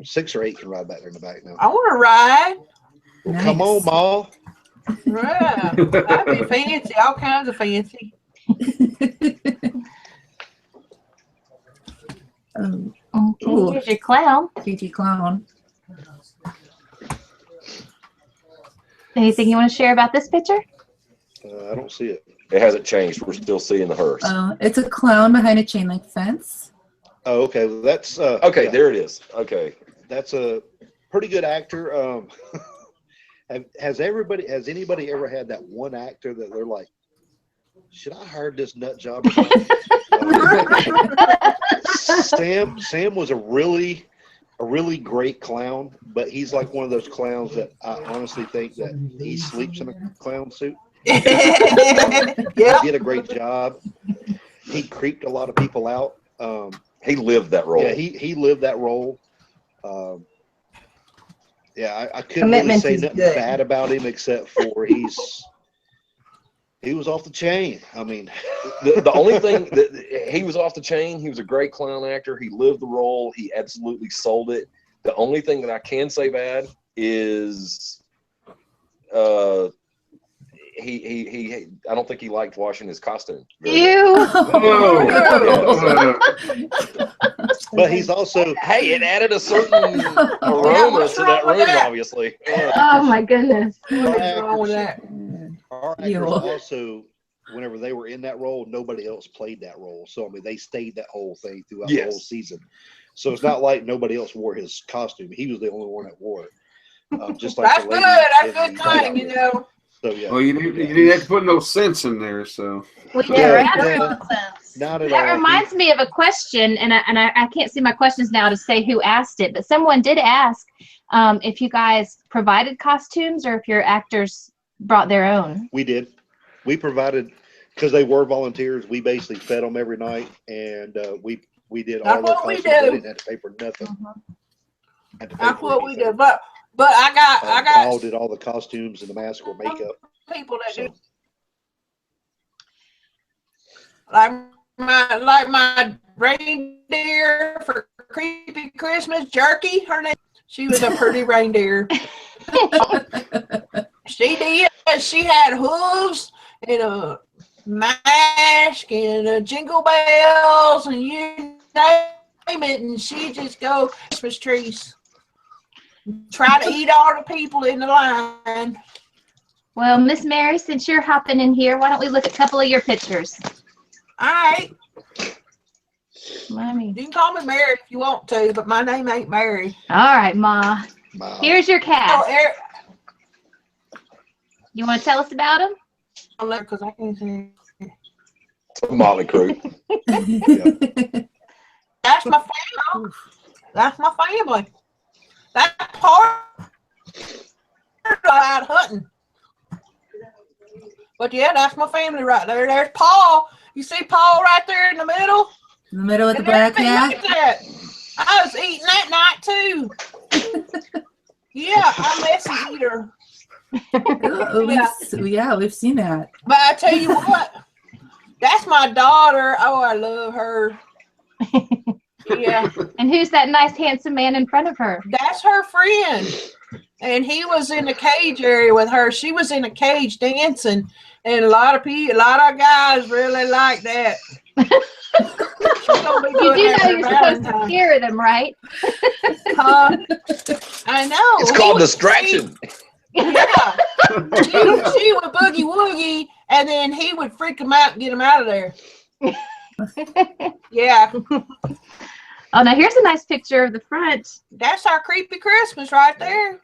6 or 8 can ride back there in the back now. I want to ride. Well, come on, Ma. Yeah, that'd be fancy. All kinds of fancy. Oh, Okay, Ooh. here's your clown. Gigi Clown. Anything you want to share about this picture? I don't see it. It hasn't changed. We're still seeing the hearse. It's a clown behind a chain link fence. Oh, okay. Well, that's Okay, yeah, there it is. Okay. that's a pretty good actor. Has anybody ever had that one actor that they're like, should I hire this nut job or not? Sam was a really great clown, but he's like one of those clowns that I honestly think that he sleeps in a clown suit. Yeah. He did a great job. He creeped a lot of people out. He lived that role. Yeah, he lived that role. Yeah, I couldn't really Commitment say is nothing good. bad about him except for he was off the chain. I mean, The only thing that he was off the chain, he was a great clown actor. He lived the role. He absolutely sold it. The only thing that I can say bad is he I don't think he liked washing his costume. very much. Ew. but he's also Hey, it added a certain aroma what's to wrong that with room, that? obviously. Oh my goodness. What's wrong with that? our actors Ew. also, whenever they were in that role, nobody else played that role. So I mean, they stayed that whole thing throughout the whole Yes. season. So it's not like nobody else wore his costume. He was the only one that wore it. Just like That's the good. lady That's in good the thing, Hangout you room. know. So yeah, Well, you didn't have to put no sense in there, so. We Yeah, never had yeah. nonsense. not at That all. reminds me of a question, and I can't see my questions now to say who asked it, but someone did ask if you guys provided costumes or if your actors brought their own. We did. We provided, because they were volunteers. We basically fed them every night, and we did all That's their what we costumes. They do. didn't have to pay for nothing. Had to pay That's for what we anything. do. But I got Kyle did all the costumes and the mask or makeup. people that So do like my reindeer for creepy Christmas, Jerky. Her name. She was a pretty reindeer. She did. She had hooves and a mask and a jingle bells and you name it, and she just go Christmas trees. Try to eat all the people in the line. Well, Miss Mary, since you're hopping in here, why don't we look at a couple of your pictures? All right. Mommy. You can call me Mary if you want to, but my name ain't Mary. All right, Ma. wow. Here's your Oh, cast. Eric. You want to tell us about them? Because I can't see. It's a motley crew. That's my family. That's my family. That part out hunting. But yeah, that's my family right there. There's Paul. You see Paul right there in the middle? In the middle with the And black look hat. at that. I was eating that night too. Yeah, I'm a messy eater. We've seen that. But I tell you what, that's my daughter. Oh, I love her. Yeah, And who's that nice, handsome man in front of her? that's her friend. And he was in the cage area with her. She was in a cage dancing, and a lot of guys really like that. She's gonna be You doing do that know for you're supposed to Valentine's. hear them, right? I know. It's He called was- distraction. Yeah. She would boogie woogie, and then he would freak him out and get him out of there. Yeah, Oh, now here's a nice picture of the front. that's our creepy Christmas right there.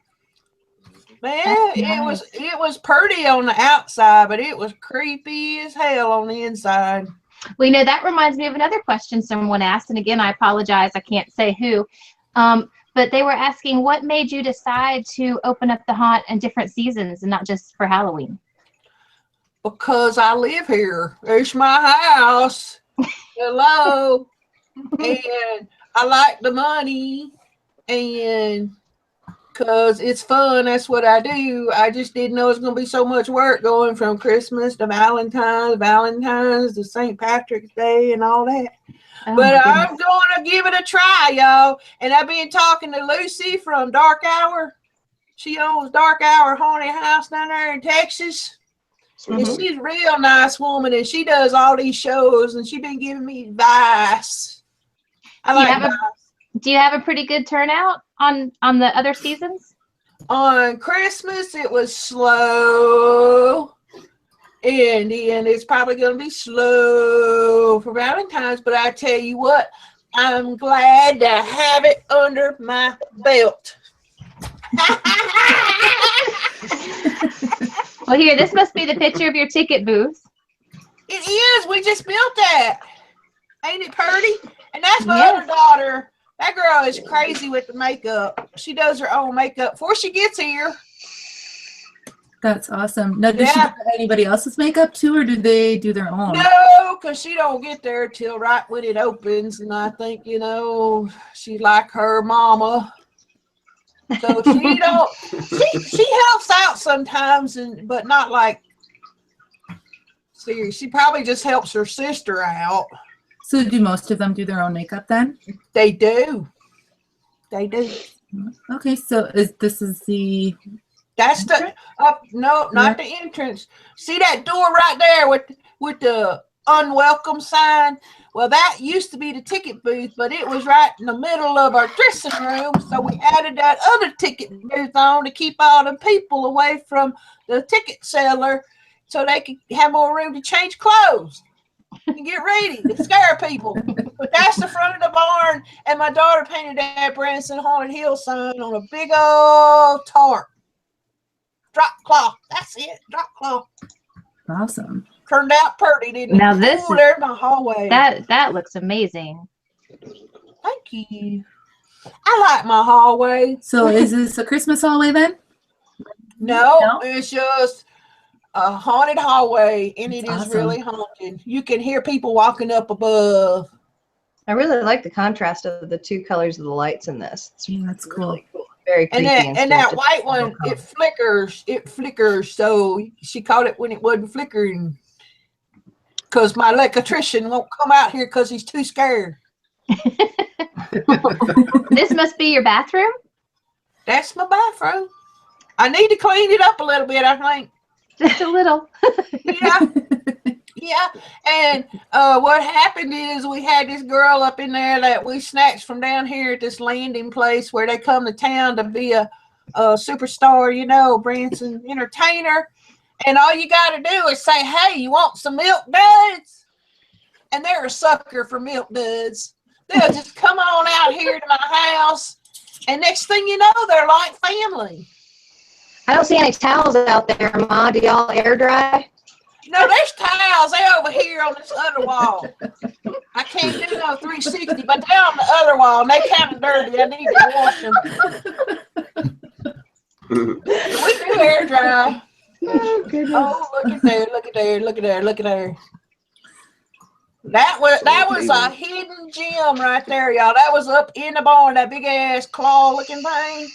Man, That's it was pretty on the outside, but it was creepy as hell on the inside. Well, you know, that reminds me of another question someone asked. And again, I apologize, I can't say who. But they were asking, what made you decide to open up the haunt in different seasons and not just for Halloween? Because I live here. It's my house. Hello. And I like the money. And because it's fun, that's what I do. I just didn't know it was going to be so much work going from Christmas to Valentine's to St. Patrick's Day and all that. Oh, But my I'm goodness. going to give it a try, y'all. And I've been talking to Lucy from Dark Hour. She owns Dark Hour Haunted House down there in Texas. And she's a real nice woman, and she does all these shows, and she's been giving me advice. Do you have a pretty good turnout on the other seasons? On Christmas, it was slow. And then it's probably going to be slow for Valentine's. But I tell you what, I'm glad to have it under my belt. Well, here, this must be the picture of your ticket booth. It is. We just built that. Ain't it pretty? And that's my Yes. other daughter. That girl is crazy with the makeup. She does her own makeup before she gets here. That's awesome. Now, does she do anybody else's makeup too, or do they do their own? No, because she don't get there till right when it opens. And I think, she's like her mama. So she don't, she helps out sometimes, but not like serious. She probably just helps her sister out. So do most of them do their own makeup then? They do. They do. Okay, so this is the That's the no, not the entrance. See that door right there with the unwelcome sign? Well, that used to be the ticket booth, but it was right in the middle of our dressing room, so we added that other ticket booth on to keep all the people away from the ticket seller, so they could have more room to change clothes and get ready to scare people. But that's the front of the barn, and my daughter painted that Branson Haunted Hill sign on a big old tarp. Drop cloth. That's it. Drop cloth. awesome. Turned out pretty, didn't it? Now this Ooh, there's my hallway. that looks amazing. Thank you. I like my hallway. So is this a Christmas hallway then? No, it's just a haunted hallway, and it is That's awesome. really haunted. You can hear people walking up above. I really like the contrast of the two colors of the lights in this. It's Yeah, that's cool. really cool. Very creepy. And that white one, it flickers. It flickers. So she caught it when it wasn't flickering. Because my electrician won't come out here because he's too scared. This must be your bathroom? That's my bathroom. I need to clean it up a little bit, I think. Just a little. Yeah. Yeah. And what happened is we had this girl up in there that we snatched from down here at this landing place where they come to town to be a superstar, Branson entertainer. And all you got to do is say, hey, you want some milk duds? And they're a sucker for milk duds. They'll just come on out here to my house. And next thing you know, they're like family. I don't see any towels out there, Ma. Do y'all air dry? No, there's towels. They over here on this other wall. I can't do no 360, but they're on the other wall, and they kind of dirty. I need to wash them. We do air dry. Oh, goodness. Oh, look at there, look at there, look at there, look at there. That was a hidden gem right there, y'all. That was up in the barn, that big ass claw looking thing.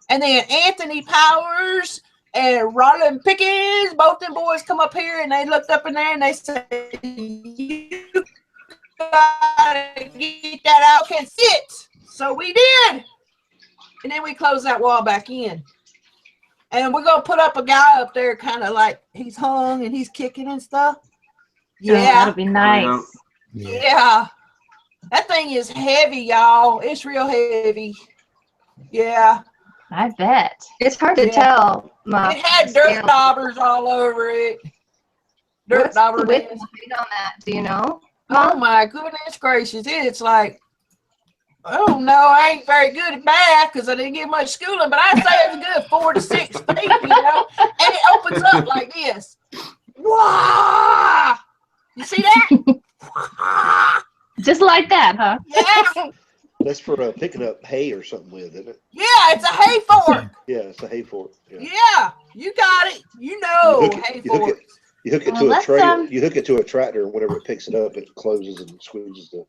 And then Anthony Powers and Roland Pickens, both them boys come up here and they looked up in there and they said, you gotta get that out, can sit. So we did. And then we closed that wall back in. And we're gonna put up a guy up there, kind of like he's hung and he's kicking and stuff. Yeah, that'll be nice. Yeah. That thing is heavy, y'all. It's real heavy. Yeah. I bet. It's hard to tell, Ma. It had dirt daubers all over it. Dirt What's the dauber. width and height on that? Do you know? Oh my goodness gracious. It's like, oh no, I ain't very good at math because I didn't get much schooling, but I'd say it's a good 4 to 6 feet, And it opens up like this. Wow! You see that? Just like that, huh? Yeah. That's for picking up hay or something with, isn't it? Yeah, it's a hay fork. Yeah, it's a hay fork. Yeah. Yeah, you got it. You know hay fork. You hook it Well, to a let's, trailer. You hook it to a tractor, and whenever it picks it up, it closes and squeezes the.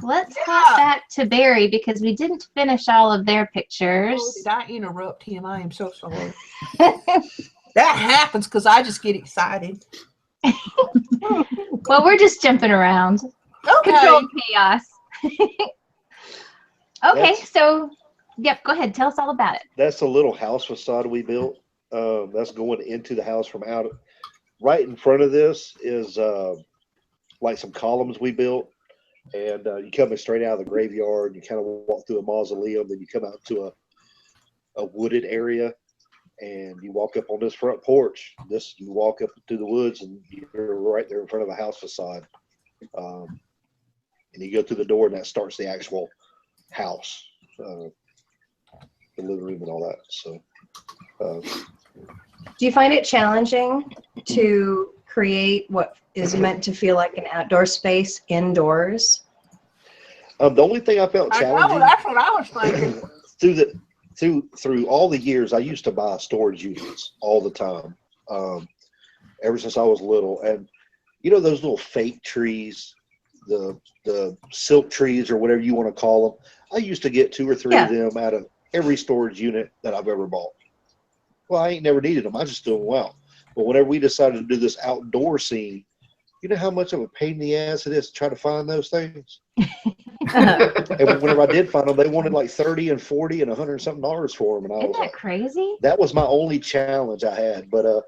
Let's hop back to Barry because we didn't finish all of their pictures. Oh, did I interrupt him? I am so sorry. That happens because I just get excited. Well, we're just jumping around. Okay. Controlled chaos. Okay, That's- so Yep, go ahead. Tell us all about it. That's a little house facade we built. That's going into the house from out. Right in front of this is like some columns we built, and you come in straight out of the graveyard. You kind of walk through a mausoleum, then you come out to a wooded area, and you walk up on this front porch. You walk up through the woods, and you're right there in front of a house facade. And you go through the door, and that starts the actual house, the living room, and all that. So. Do you find it challenging to create what is meant to feel like an outdoor space indoors? The only thing I felt challenging That's what I was thinking. through all the years, I used to buy storage units all the time, ever since I was little. And you know those little fake trees, the silk trees or whatever you want to call them. I used to get 2 or 3 of them out of every storage unit that I've ever bought. Well, I ain't never needed them. I just do them well. But whenever we decided to do this outdoor scene, you know how much of a pain in the ass it is to try to find those things? And whenever I did find them, they wanted like $30 and $40 and $100 something for them. And I Isn't was that like, crazy? that was my only challenge I had. But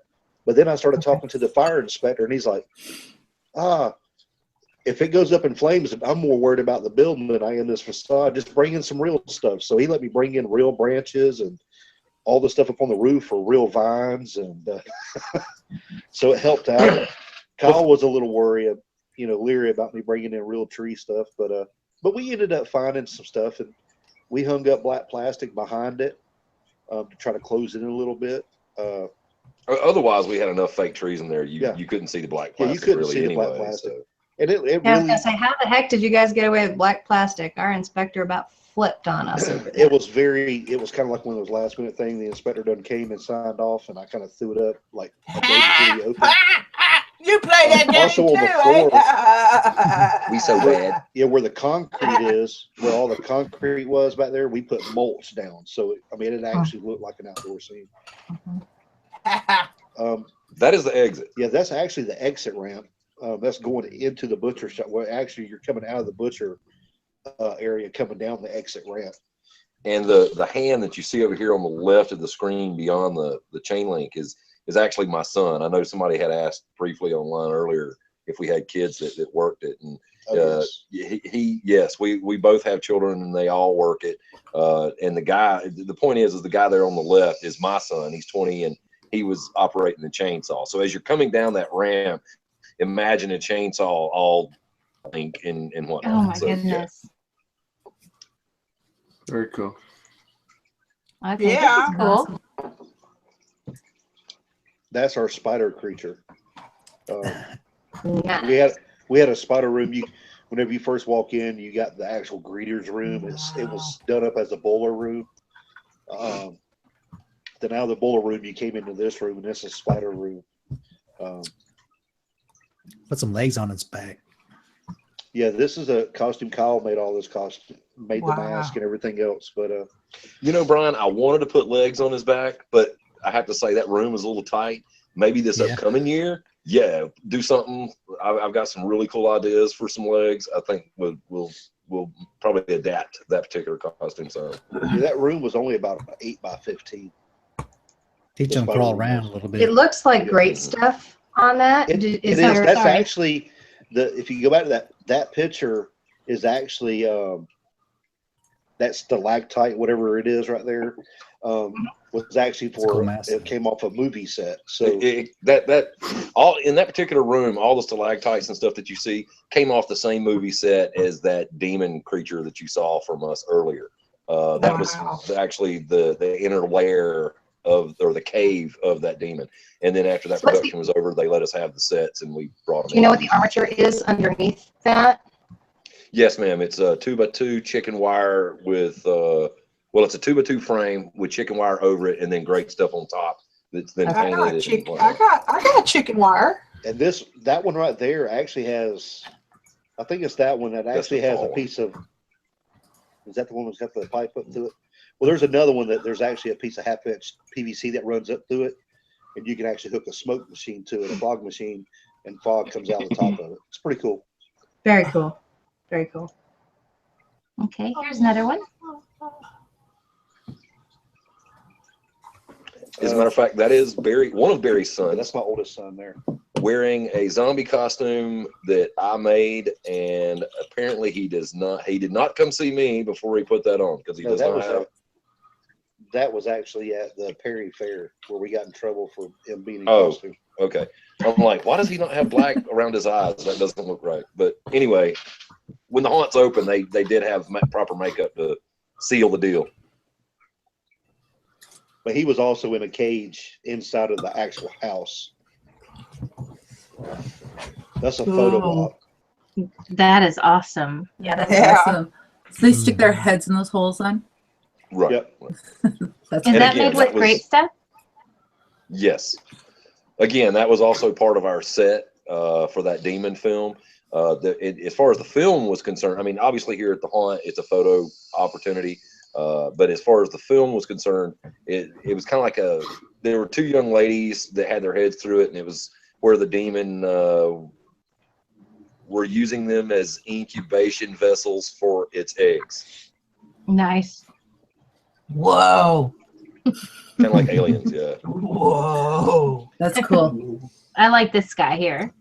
then I started talking to the fire inspector, and he's like, if it goes up in flames, I'm more worried about the building than I am this facade. Just bring in some real stuff. So he let me bring in real branches, and all the stuff up on the roof are real vines, and so it helped out. Kyle was a little leery about me bringing in real tree stuff, but we ended up finding some stuff, and we hung up black plastic behind it to try to close it in a little bit. Otherwise, we had enough fake trees in there. You couldn't see the black plastic. Yeah, you couldn't really see the anyway, black plastic. So. And it I was really, gonna say, how the heck did you guys get away with black plastic? Our inspector about flipped on us over that. it was kind of like one of those last minute things. The inspector done came and signed off, and I kind of threw it up like a day before we opened. You play that game Also on the too, floor, We so bad. Yeah, where the concrete is, where all the concrete was back there, we put mulch down. So it actually looked like an outdoor scene. That is the exit. Yeah, that's actually the exit ramp. That's going into the butcher shop. Well, actually, you're coming out of the butcher area, coming down the exit ramp. And the hand that you see over here on the left of the screen beyond the chain link is actually my son. I know somebody had asked briefly online earlier if we had kids that worked it, and yes, we both have children and they all work it. And the point is the guy there on the left is my son. He's 20 and he was operating the chainsaw. So as you're coming down that ramp, imagine a chainsaw all and whatnot. Oh my So, goodness. Yeah. Very cool. Okay, Yeah. this is cool. That's our spider creature. Nice. We had a spider room. Whenever you first walk in, you got the actual greeters room. It was done up as a bowler room. Then out of the bowler room, you came into this room, and this is spider room. Put some legs on its back. Yeah, this is a costume. Kyle made all this costume, made Wow. the mask and everything else. But Brian, I wanted to put legs on his back, but I have to say that room is a little tight. Maybe this upcoming year, do something. I've got some really cool ideas for some legs. I think we'll probably adapt to that particular costume. So that room was only about 8 by 15. Teach them to crawl around a little bit. It looks like great stuff on that. It is. That's actually if you go back to that picture is actually that stalactite, whatever it is right there, was actually for it came off a movie set. So that all in that particular room, all the stalactites and stuff that you see came off the same movie set as that demon creature that you saw from us earlier. That was actually the inner layer or the cave of that demon. And then after that production was over, they let us have the sets and we brought them in. Do you know what the armature is underneath that? Yes, ma'am. It's a 2x2 chicken wire with it's a 2x2 frame with chicken wire over it and then great stuff on top that's then painted. I got chicken wire. And that one right there actually has, I think it's that one that actually has a piece of, is that the one that's got the pipe up to it? Well, there's another one that there's actually a piece of 1/2-inch PVC that runs up through it, and you can actually hook a smoke machine to it, a fog machine, and fog comes out the top of it. It's pretty cool. Very cool. Very cool. Okay, here's another one. As a matter of fact, that is one of Barry's sons. That's my oldest son there. Wearing a zombie costume that I made, and apparently he did not come see me before he put that on, because he does not have. That was actually at the Perry Fair where we got in trouble for him being in costume. Okay. I'm like, why does he not have black around his eyes? That doesn't look right. But anyway, when the haunt's open, they did have proper makeup to seal the deal. But he was also in a cage inside of the actual house. That's a photo op. That is awesome. Yeah, that's Yeah. awesome. So they stick their heads in those holes then? Right. Yep. That's Is And that again, made with that was- great stuff? Yes. Again, that was also part of our set for that demon film. As far as the film was concerned, I mean, obviously here at the haunt, it's a photo opportunity. But as far as the film was concerned, it was kind of like there were two young ladies that had their heads through it, and it was where the demon were using them as incubation vessels for its eggs. Nice. Whoa. Kind of like aliens, yeah. Whoa. That's cool. I like this guy here.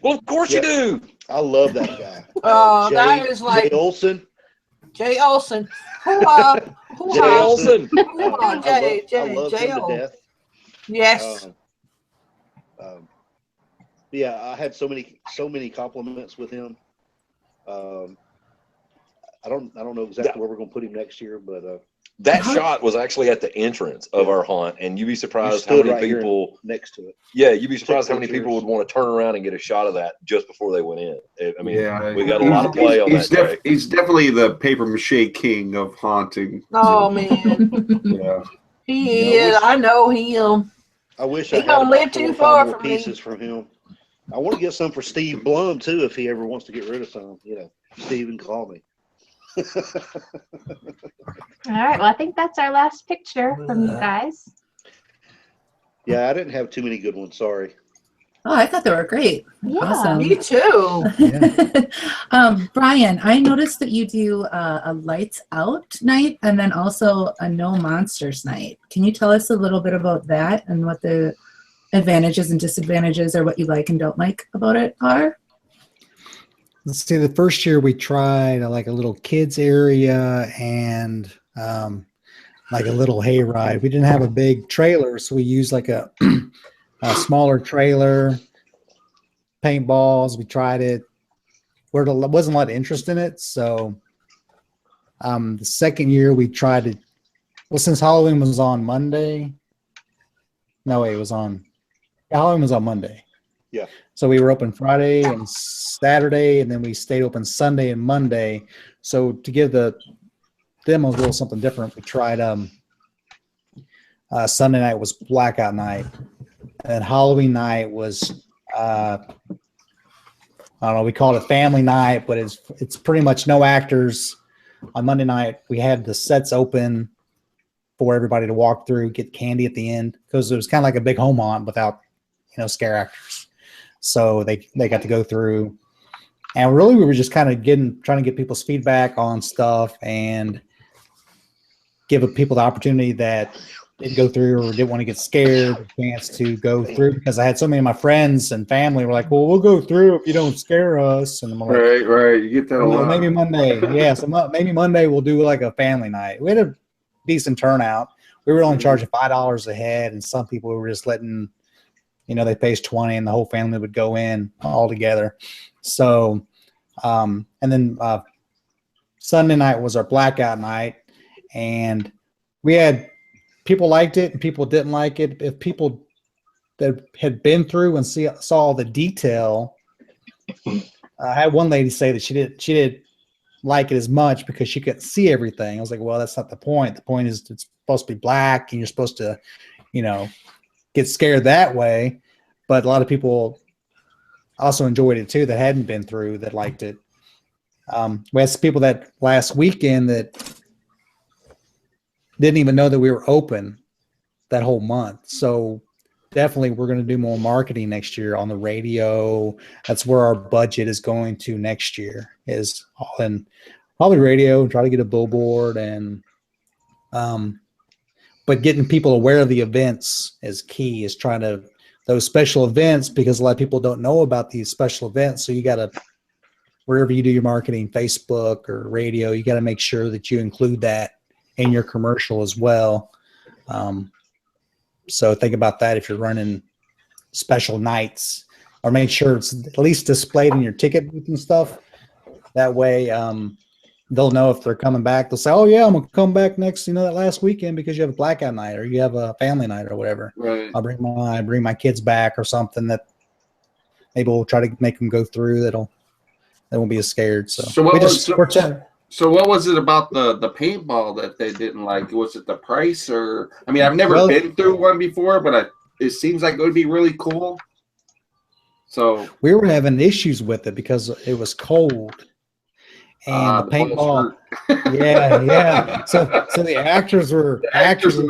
Well, of course you do. I love that guy. Oh, that is like Jay Olson. Jay Olson. Hoo-ha. Jay Hoo-ha. Olson. Hoo-ha. I Jay love him to O. death. Yes. Yeah, I had so many compliments with him. I don't know exactly where we're gonna put him next year, but That shot was actually at the entrance of our haunt, and you'd be you surprised how stood many right here people. next to it. Yeah, you'd be surprised how many pictures. people would want to turn around and get a shot of that just before they went in. I mean, Yeah, we got a lot of play on that day. He's definitely the paper mache king of haunting. Oh man. Yeah. He is. I know him. I wish He I had don't about live 4 or too 5 far more from me. pieces from him. I want to get some for Steve Blum too, if he ever wants to get rid of some. You know, Steven, call me. All right. Well, I think that's our last picture from you guys. Yeah, I didn't have too many good ones. Sorry. Oh, I thought they were great. Yeah. Awesome. Me too. Brian, I noticed that you do a lights out night and then also a no monsters night. Can you tell us a little bit about that and what the advantages and disadvantages or what you like and don't like about it are? Let's see, the first year we tried like a little kids area and like a little hayride. We didn't have a big trailer, so we used like a smaller trailer, paintballs. We tried it. There wasn't a lot of interest in it, so the second year we tried it. Well, since Halloween was on Monday. No, wait, Halloween was on Monday. Yeah. So we were open Friday and Saturday, and then we stayed open Sunday and Monday. So to give the demos a little something different, we tried Sunday night was blackout night, and Halloween night was I don't know, we called it family night, but it's pretty much no actors. On Monday night, we had the sets open for everybody to walk through, get candy at the end, because it was kind of like a big home haunt without, scare actors. So they got to go through, and really we were just kind of trying to get people's feedback on stuff and give people the opportunity that didn't go through or didn't want to get scared, a chance to go through, because I had so many of my friends and family were like, well, we'll go through if you don't scare us. And I'm like, Right. You get that a well, lot. maybe Monday. Yeah, so maybe Monday we'll do like a family night. We had a decent turnout. We were only charging $5 a head, and some people were just letting, they pays $20 and the whole family would go in all together. So, and then Sunday night was our blackout night, and we had people liked it and people didn't like it. If people that had been through and saw the detail, I had one lady say that she didn't like it as much because she couldn't see everything. I was like, well, that's not the point. The point is it's supposed to be black and you're supposed to, get scared that way. But a lot of people also enjoyed it too that hadn't been through, that liked it. We had some people that last weekend that didn't even know that we were open that whole month. So definitely we're going to do more marketing next year on the radio. That's where our budget is going to next year, is all in probably radio, and try to get a billboard. And but getting people aware of the events is key. Is trying to those special events, because a lot of people don't know about these special events. So you got to, wherever you do your marketing, Facebook or radio, you got to make sure that you include that in your commercial as well. So think about that if you're running special nights, or make sure it's at least displayed in your ticket booth and stuff. That way, they'll know if they're coming back. They'll say, "Oh yeah, I'm gonna come back next, that last weekend because you have a blackout night or you have a family night or whatever." Right. I'll bring my kids back or something that maybe we'll try to make them go through. They won't be as scared. So what was it about the paintball that they didn't like? Was it the price, or I mean, I've never been through one before, but it seems like it would be really cool. So we were having issues with it because it was cold. And the paintball, yeah. So the actors were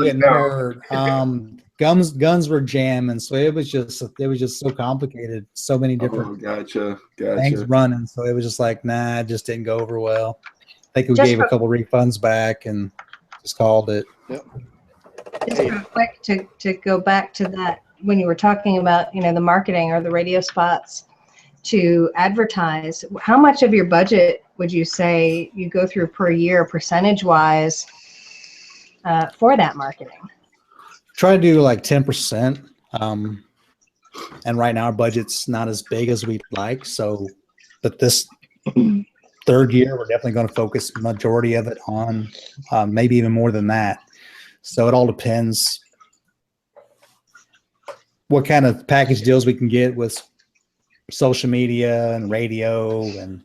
getting hurt. Guns were jamming. So it was just so complicated. So many different gotcha. things running. So it was just like, nah, it just didn't go over well. I think we gave a couple refunds back and just called it. Yep. Just real quick to go back to that when you were talking about the marketing or the radio spots to advertise. How much of your budget would you say you go through per year, percentage-wise, for that marketing? Try to do like 10%. And right now our budget's not as big as we'd like. So, but this third year, we're definitely going to focus majority of it on maybe even more than that. So it all depends what kind of package deals we can get with social media and radio, and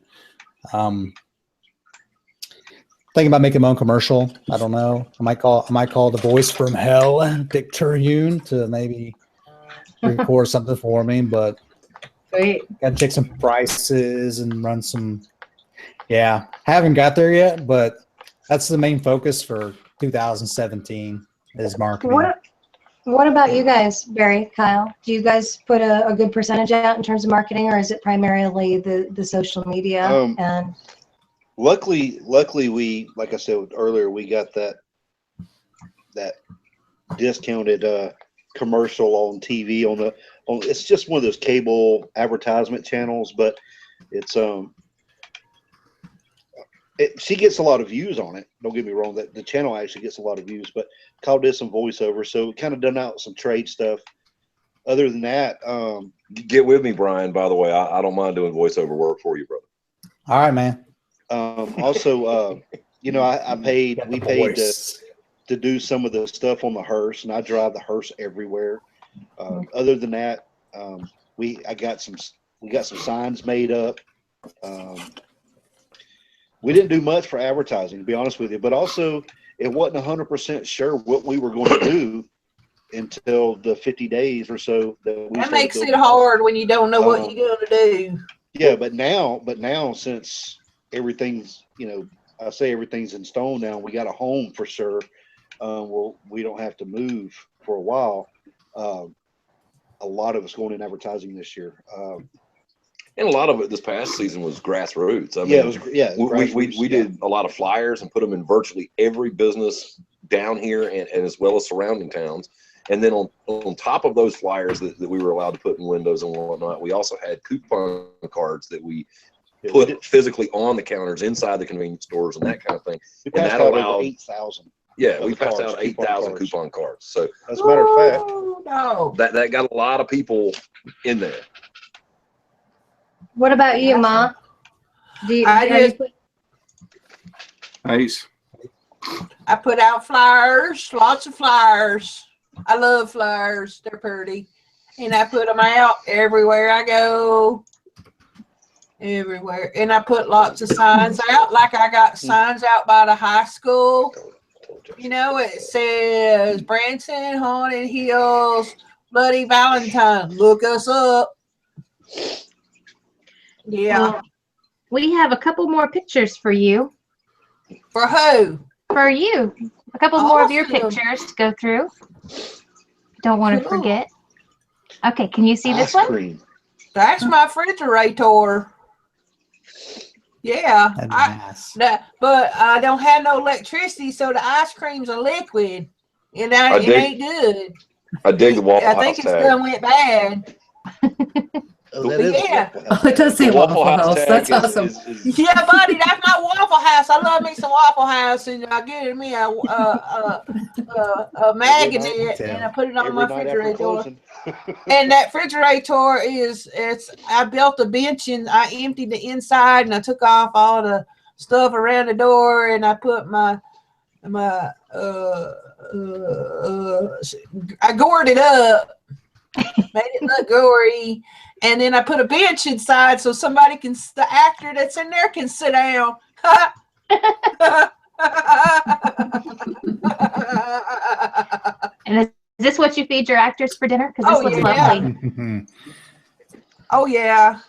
thinking about making my own commercial. I don't know. I might call the voice from hell, Dick Terhune, to maybe record something for me, but Great. got to check some prices and run some. Yeah, haven't got there yet, but that's the main focus for 2017 is marketing. What about you guys, Barry, Kyle? Do you guys put a good percentage out in terms of marketing, or is it primarily the social media? And luckily, we, like I said earlier, we got that discounted commercial on TV on it's just one of those cable advertisement channels, but it's she gets a lot of views on it. Don't get me wrong, that the channel actually gets a lot of views, but Kyle did some voiceover, so kind of done out some trade stuff. Other than that, get with me, Brian. By the way, I don't mind doing voiceover work for you, brother. All right, man. Also, we paid to do some of the stuff on the hearse, and I drive the hearse everywhere. Other than that, we got some signs made up. We didn't do much for advertising, to be honest with you, but also it wasn't 100% sure what we were going to do until the 50 days or so. That makes it hard when you don't know what you're going to do. Yeah, but now since everything's, I say everything's in stone now, we got a home for sure. We don't have to move for a while. A lot of us going in advertising this year. And a lot of it this past season was grassroots. I mean, we did a lot of flyers and put them in virtually every business down here and as well as surrounding towns. And then on top of those flyers that we were allowed to put in windows and whatnot, we also had coupon cards that we put physically on the counters inside the convenience stores and that kind of thing. And that allowed 8,000. Yeah, we passed out 8,000 coupon cards. So as a matter of fact, that got a lot of people in there. what about you, Ma? Nice. I put out flyers, lots of flyers. I love flyers. They're pretty. And I put them out everywhere I go. Everywhere. And I put lots of signs out. Like I got signs out by the high school. It says Branson, Haunted Hills, Bloody Valentine. Look us up. Yeah. We have a couple more pictures for you. For who? For you. A couple more of your pictures to go through. Don't want to forget. Okay, can you see this one? Cream. That's my refrigerator. Yeah. Nice. But I don't have no electricity, so the ice cream's a liquid. It dig- ain't good. I dig the Waffle I House think it's tag. done went bad. Oh, that is Yeah. Waffle House. Oh, it does say The Waffle House. tag That's awesome. is Yeah, buddy, that's my Waffle House. I love me some Waffle House, and I get me a magnet, and I put it on Every my night after refrigerator. closing. And that refrigerator it's I built a bench and I emptied the inside and I took off all the stuff around the door and I put I gored it up, made it look gory, and then I put a bench inside so somebody the actor that's in there can sit down. And is this what you feed your actors for dinner? Because this Oh, looks yeah. lovely. Oh yeah.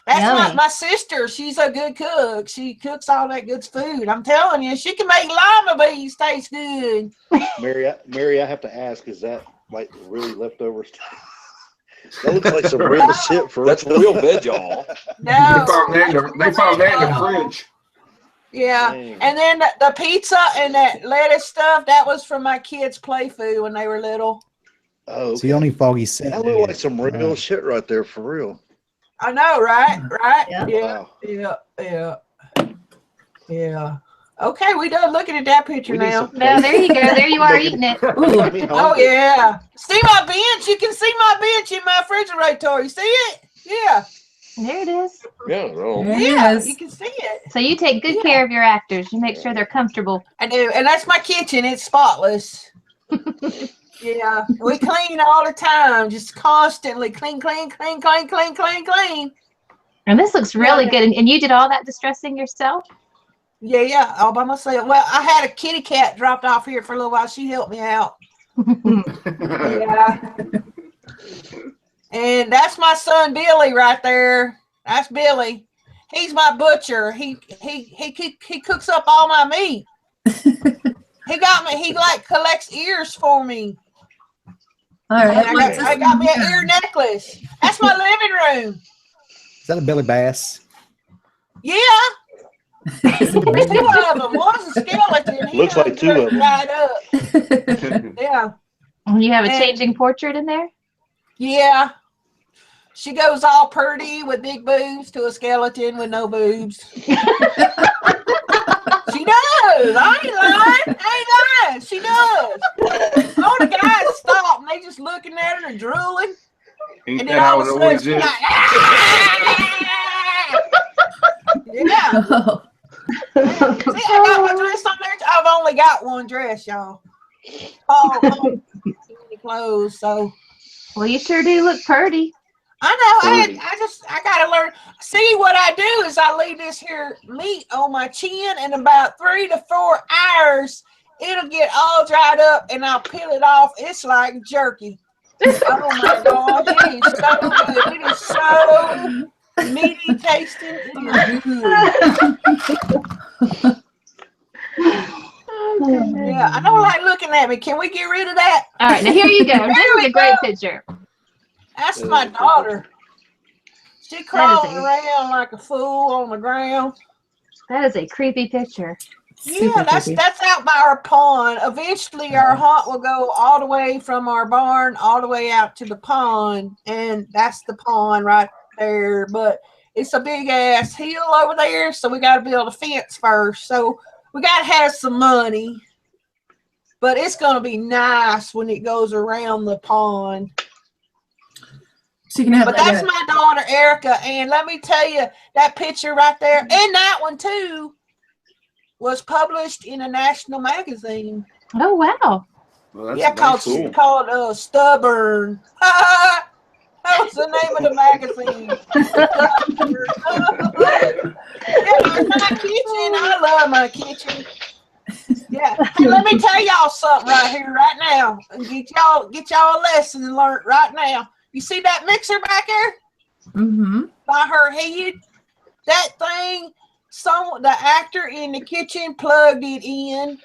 That's Yummy. my sister. She's a good cook. She cooks all that good food. I'm telling you, she can make lima beans taste good. Mary, I have to ask, is that like really leftover stuff? That looks like some real shit for that's the real veg, y'all. No. They found that in the fridge. Yeah. Man. And then the pizza and that lettuce stuff, that was from my kids' play food when they were little. Oh, It's the only foggy set. that looked like some real shit right there for real. I know, right? Right? Yeah. Yeah. Wow. Yeah. Yeah. Okay, we done looking at that picture We need now. some No, there you go. There you are Making- eating it. Got me Oh hungry. yeah. See my bench? You can see my bench in my refrigerator. You see it? Yeah. There it is. Yeah, no. There it Yeah, is. you can see it. So you take good care of your actors. You make sure they're comfortable. I do, and that's my kitchen. It's spotless. Yeah, we clean all the time, just constantly clean. And this looks really good. And you did all that distressing yourself? Yeah, all by myself. Well, I had a kitty cat dropped off here for a little while. She helped me out. Yeah. And that's my son Billy right there. That's Billy. He's my butcher. He cooks up all my meat. He got me. He like collects ears for me. All And right. I got me an ear necklace. That's my living room. Is that a Billy Bass? Yeah. Two of them. One's a skeleton. He Looks like two of them. Right up. Yeah. You have a And- changing portrait in there? Yeah. She goes all purty with big boobs to a skeleton with no boobs. She does. I ain't lying. She does. All the guys stop and they just looking at her and drooling. Ain't And that then all how of it a always sudden, is? she's like, yeah. Oh, See, I got my dress on there. I've only got one dress, y'all. Oh, too many clothes. So Well, you sure do look pretty. I know. I gotta learn. See, what I do is I leave this here meat on my chin, and about 3 to 4 hours, it'll get all dried up, and I'll peel it off. It's like jerky. Oh my God, it is so good. It is so meaty tasting. It is good. Yeah, I don't like looking at me. Can we get rid of that? All right, now here you go. This is a great picture. That's Yeah, my that's a cool daughter. She crawling around like a fool on the ground. That is a creepy picture. Yeah, that's out by our pond. Eventually, our hunt will go all the way from our barn all the way out to the pond, and that's the pond right there. But it's a big ass hill over there, so we got to build a fence first. So we got to have some money, but it's gonna be nice when it goes around the pond. so you can have But like that's my daughter Erica, and let me tell you, that picture right there, and that one too, was published in a national magazine. Oh, wow. Well, that's Yeah, nice. called Stubborn. That was the name of the magazine. Yeah, my kitchen. I love my kitchen. Yeah. Hey, let me tell y'all something right here, right now. Get y'all a lesson learned right now. You see that mixer back there Mm-hmm. by her head? That thing, the actor in the kitchen plugged it in.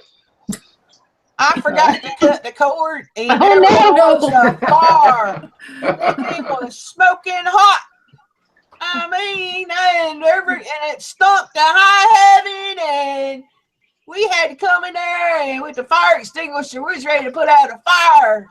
I forgot to cut the cord, and there was a fire. It was smoking hot. I mean, and it stunk to high heaven, and we had to come in there and with the fire extinguisher, we was ready to put out a fire.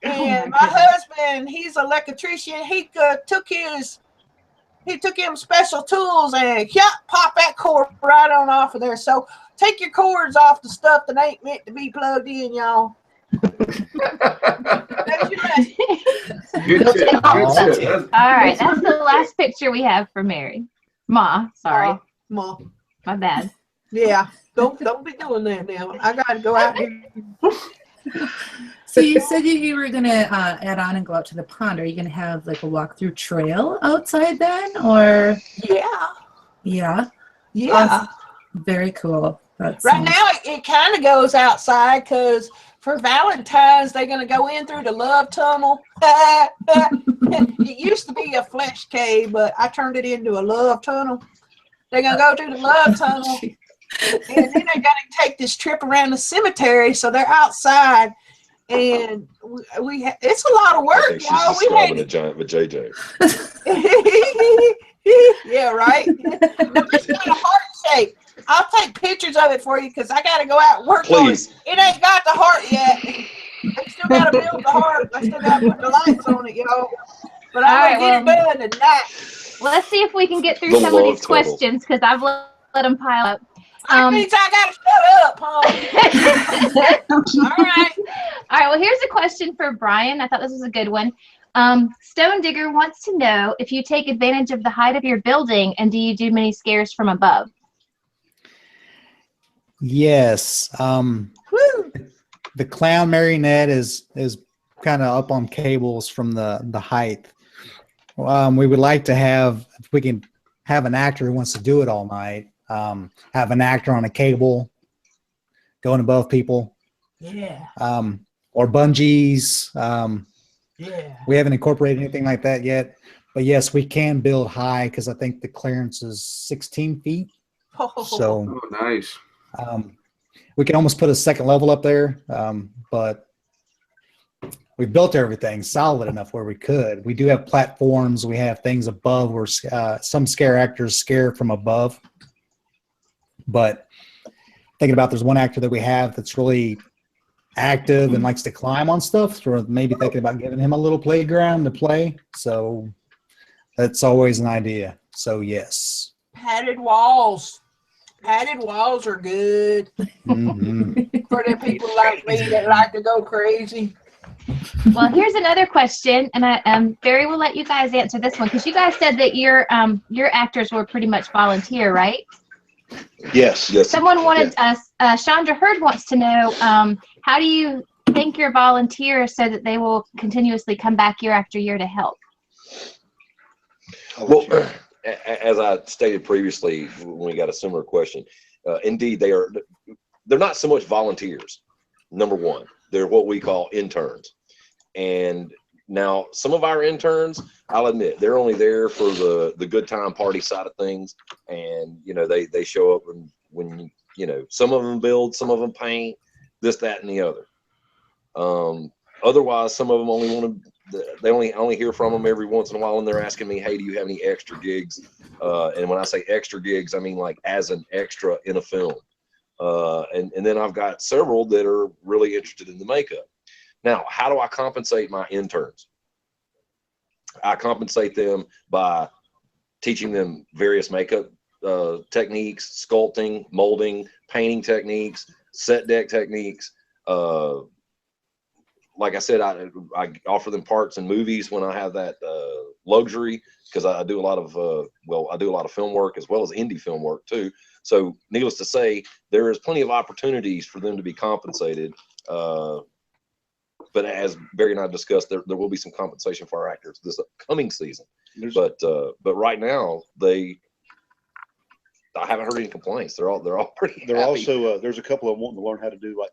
And my husband, he's an electrician. He took him special tools and pop that cord right on off of there. So take your cords off the stuff that ain't meant to be plugged in, y'all. That's your lesson. Good tip. Good tip. All right, that's the last picture we have for Mary. Ma, sorry. Ma. My bad. Yeah, don't be doing that now. I gotta go out here. So you said you were gonna add on and go out to the pond. Are you gonna have like a walkthrough trail outside then, or? Yeah. Awesome. Very cool. Right now it kind of goes outside because for Valentine's they're gonna go in through the love tunnel. It used to be a flesh cave, but I turned it into a love tunnel. They're gonna go through the love tunnel. And then they got to take this trip around the cemetery, so they're outside, and it's a lot of work, y'all. She's describing a giant with JJ. Yeah, right. No, it's got a heart shape. I'll take pictures of it for you because I got to go out and work on it. It ain't got the heart yet. I still got to build the heart. I still got to put the lights on it, y'all. But I'm gonna get it done tonight. Let's see if we can get through some of these questions because I've let them pile up. That means I gotta shut up, huh? All right. Well, here's a question for Brian. I thought this was a good one. Stone Digger wants to know if you take advantage of the height of your building and do you do many scares from above? Yes. The clown marionette is kind of up on cables from the height. We would like to have, if we can have an actor who wants to do it all night, have an actor on a cable going above people. Yeah. Or bungees. Yeah. We haven't incorporated anything like that yet. But yes, we can build high because I think the clearance is 16 feet. So nice. We can almost put a second level up there. But we built everything solid enough where we could. We do have platforms. We have things above where some scare actors scare from above. But thinking about, there's one actor that we have that's really active and likes to climb on stuff. So we're maybe thinking about giving him a little playground to play. So that's always an idea. So yes. Padded walls. Padded walls are good. Mm-hmm. For the people like me that like to go crazy. Well, here's another question, and Barry will let you guys answer this one because you guys said that your actors were pretty much volunteer, right? Yes. Someone wanted us. Chandra Hurd wants to know how do you thank your volunteers so that they will continuously come back year after year to help? Well, as I stated previously when we got a similar question, indeed they're not so much volunteers. Number one, they're what we call interns. And now some of our interns, I'll admit, they're only there for the good time party side of things. And, they show up and when, some of them build, some of them paint, this, that, and the other. Otherwise, some of them they only hear from them every once in a while, and they're asking me, hey, do you have any extra gigs? And when I say extra gigs, I mean like as an extra in a film. And then I've got several that are really interested in the makeup. Now, how do I compensate my interns? I compensate them by teaching them various makeup techniques, sculpting, molding, painting techniques, set deck techniques. Like I said, I offer them parts in movies when I have that luxury, because I do a lot of film work as well as indie film work too. So needless to say, there is plenty of opportunities for them to be compensated. But as Barry and I discussed, there will be some compensation for our actors this upcoming season. But right now, I haven't heard any complaints. They're all pretty happy. Also there's a couple of them wanting to learn how to do, like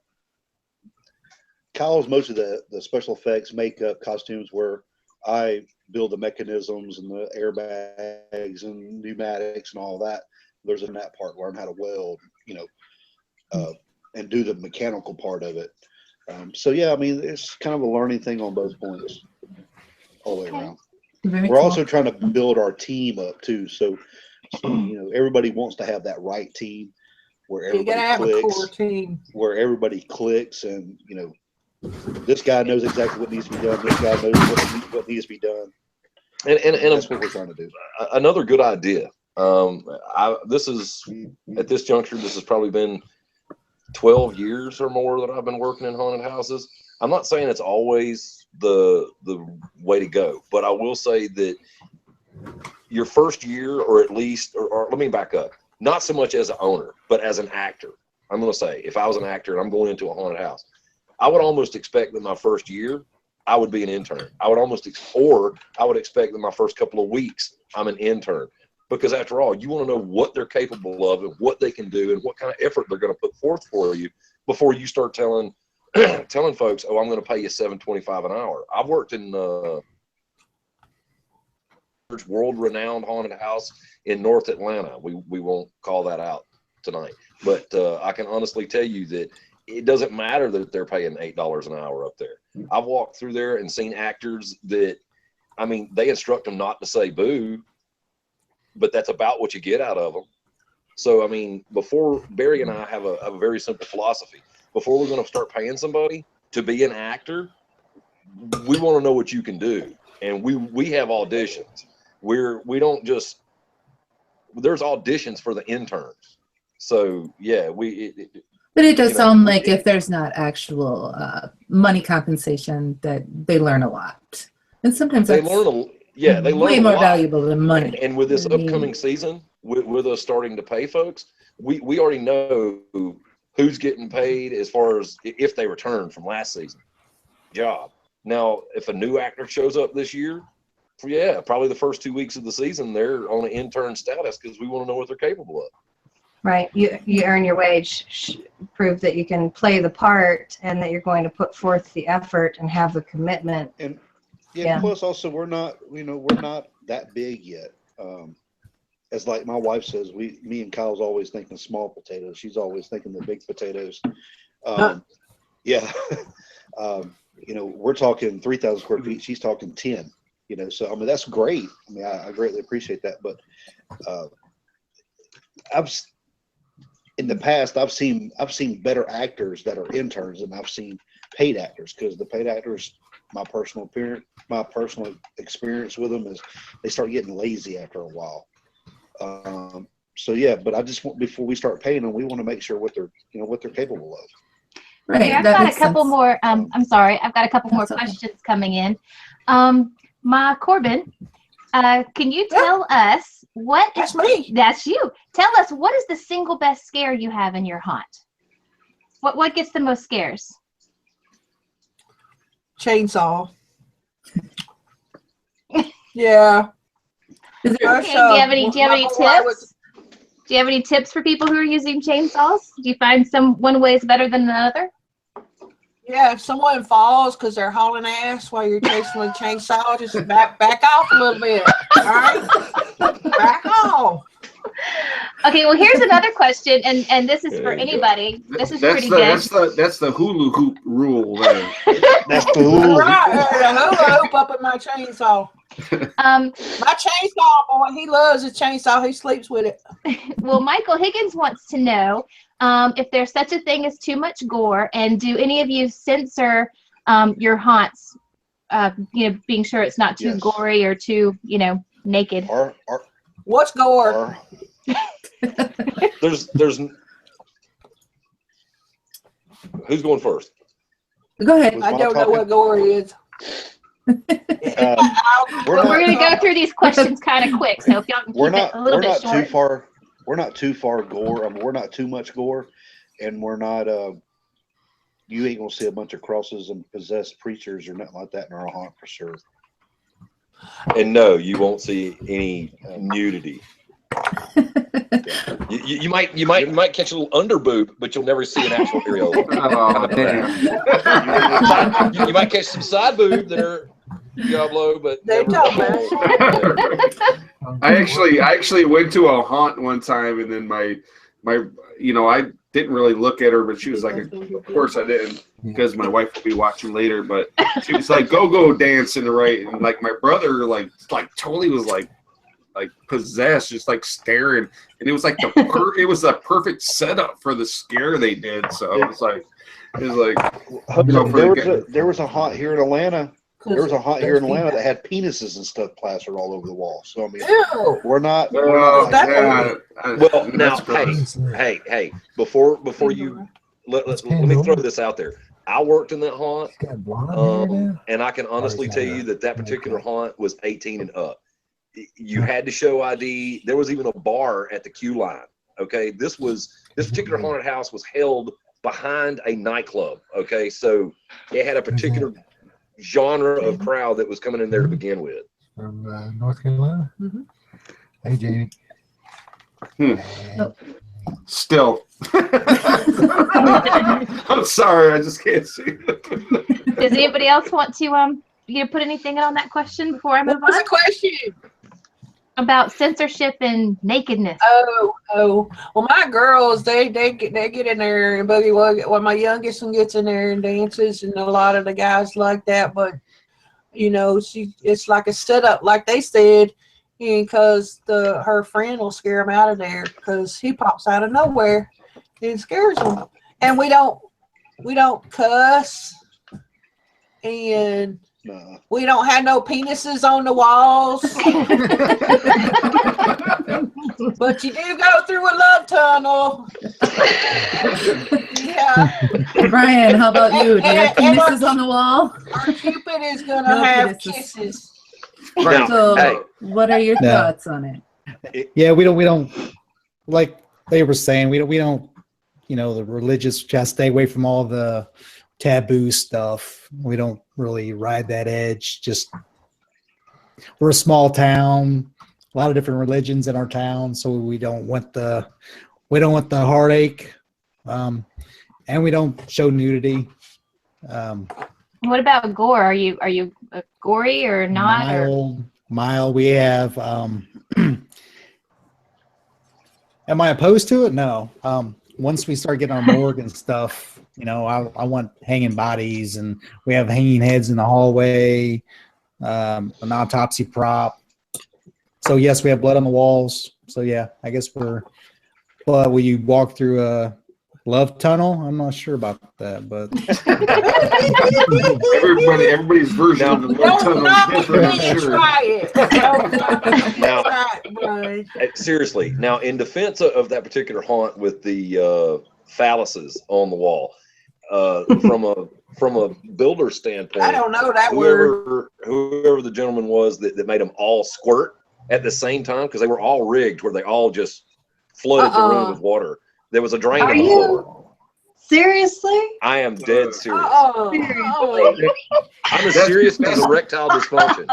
Kyle's most of the special effects, makeup, costumes, where I build the mechanisms and the airbags and pneumatics and all that. There's in that part, learn how to weld, and do the mechanical part of it. So yeah, I mean, it's kind of a learning thing on both points all the way around. We're also trying to build our team up too. So everybody wants to have that right team where You gotta everybody have a core clicks, team. where everybody clicks, and this guy knows exactly what needs to be done. This guy knows what needs to be done. And That's what we're trying to do. another good idea. This is at this juncture. This has probably been 12 years or more that I've been working in haunted houses. I'm not saying it's always the way to go, but I will say that your first year, or at least, or let me back up. Not so much as an owner, but as an actor. I'm going to say, if I was an actor and I'm going into a haunted house, I would almost expect that my first year, I would be an intern. I would expect that my first couple of weeks, I'm an intern. Because after all, you want to know what they're capable of and what they can do and what kind of effort they're going to put forth for you before you start telling folks, oh, I'm going to pay you $7.25 an hour. I've worked in world-renowned haunted house in North Atlanta. We won't call that out tonight, but I can honestly tell you that it doesn't matter that they're paying $8 an hour up there. I've walked through there and seen actors that, I mean, they instruct them not to say boo, but that's about what you get out of them. So, I mean, before Barry and I have a very simple philosophy. Before we're going to start paying somebody to be an actor, we want to know what you can do. And we have auditions. We don't just, there's auditions for the interns. So, yeah, But it does sound like if there's not actual money compensation, that they learn a lot. And sometimes they that's learn way more valuable than money. And with this upcoming season, with us starting to pay folks, we already know who's getting paid as far as if they return from last season job. Now, if a new actor shows up this year, probably the first 2 weeks of the season, they're on an intern status because we want to know what they're capable of. Right. You earn your wage, prove that you can play the part and that you're going to put forth the effort and have the commitment. And Yeah. plus also we're not that big yet. As like my wife says, me and Kyle's always thinking small potatoes. She's always thinking the big potatoes. Yeah. We're talking 3,000 square feet. She's talking 10. So I mean that's great. I mean I greatly appreciate that. But in the past I've seen better actors that are interns than I've seen paid actors, because the paid actors, my personal experience with them is they start getting lazy after a while. So yeah, but I just want, before we start paying them, we want to make sure what they're capable of. Right. Yeah, I've got a couple more. I'm sorry, I've got a couple more questions coming in. Ma Corbin, can you tell us what? That's me. That's you. Tell us, what is the single best scare you have in your haunt? What gets the most scares? Chainsaw. Yeah. Okay, do you have any tips? Do you have any tips for people who are using chainsaws? Do you find one way is better than another? Yeah, if someone falls because they're hauling ass while you're chasing with a chainsaw, just back off a little bit. All right? Back off. Okay, well, here's another question, and this is for anybody. This is pretty good. That's the hula hoop rule there. That's the hula hoop. Right, the hula hoop up in my chainsaw. My chainsaw boy, he loves his chainsaw. He sleeps with it. Well, Michael Higgins wants to know if there's such a thing as too much gore, and do any of you censor your haunts? Being sure it's not too gory or too, naked. What's gore? There's who's going first? Go ahead. I don't know what gore is. We're going to go through these questions kind of quick, so if y'all can keep it a little bit short. We're not too far gore. I mean, we're not too much gore, and we're not. You ain't gonna see a bunch of crosses and possessed preachers or nothing like that in our haunt for sure. And no, you won't see any nudity. You might catch a little under boob, but you'll never see an actual areola. Oh, damn. You might catch some side boob that are Diablo, but They don't, man. I actually went to a haunt one time, and then my I didn't really look at her, but she was like, of course I didn't, because my wife will be watching later, but she was like, go dance in the right, and like my brother like totally was like like possessed, just like staring, and it was like it was a perfect setup for the scare they did. So it was like there was a haunt here in Atlanta. There was a haunt here in Atlanta that had penises and stuff plastered all over the wall. So I mean, Ew. we're not. Well, like, well, now, hey, before you let me throw this out there. I worked in that haunt, and I can honestly tell you that particular haunt was 18 and up. You had to show ID. There was even a bar at the queue line. Okay, this particular haunted house was held behind a nightclub. Okay, so it had a particular genre of crowd that was coming in there to begin with. From North Carolina. Hey, Jamie. Still. I'm sorry, I just can't see it. Does anybody else want to put anything on that question before I move What's on? the question? About censorship and nakedness. Oh. Well, my girls, they get in there and boogie woogie. Well, my youngest one gets in there and dances, and a lot of the guys like that. But it's like a setup, like they said, because her friend will scare him out of there because he pops out of nowhere and scares them. And we don't cuss, and we don't have no penises on the walls. But you do go through a love tunnel. Yeah. Brian, how about you? Do you have penises on the wall? Our Cupid is gonna have kisses. Now, So, what are your thoughts on it? Yeah, we don't like they were saying, we don't the religious, just stay away from all the taboo stuff. We don't really ride that edge. Just we're a small town, a lot of different religions in our town, so we don't want the heartache, and we don't show nudity. What about gore? Are you gory or not? Mild. We have. Am I opposed to it? No. Once we start getting our morgue and stuff, I want hanging bodies, and we have hanging heads in the hallway, an autopsy prop. So yes, we have blood on the walls. So yeah, I guess but will you walk through a love tunnel? I'm not sure about that, but everybody's version of the love tunnel is different. Now, seriously, now in defense of that particular haunt with the phalluses on the wall, from a builder standpoint, I don't know that word. Whoever the gentleman was that made them all squirt at the same time, because they were all rigged where they all just flooded the room with water. There was a drain on the floor. Seriously? I am dead serious. Seriously. I'm as serious as erectile dysfunction.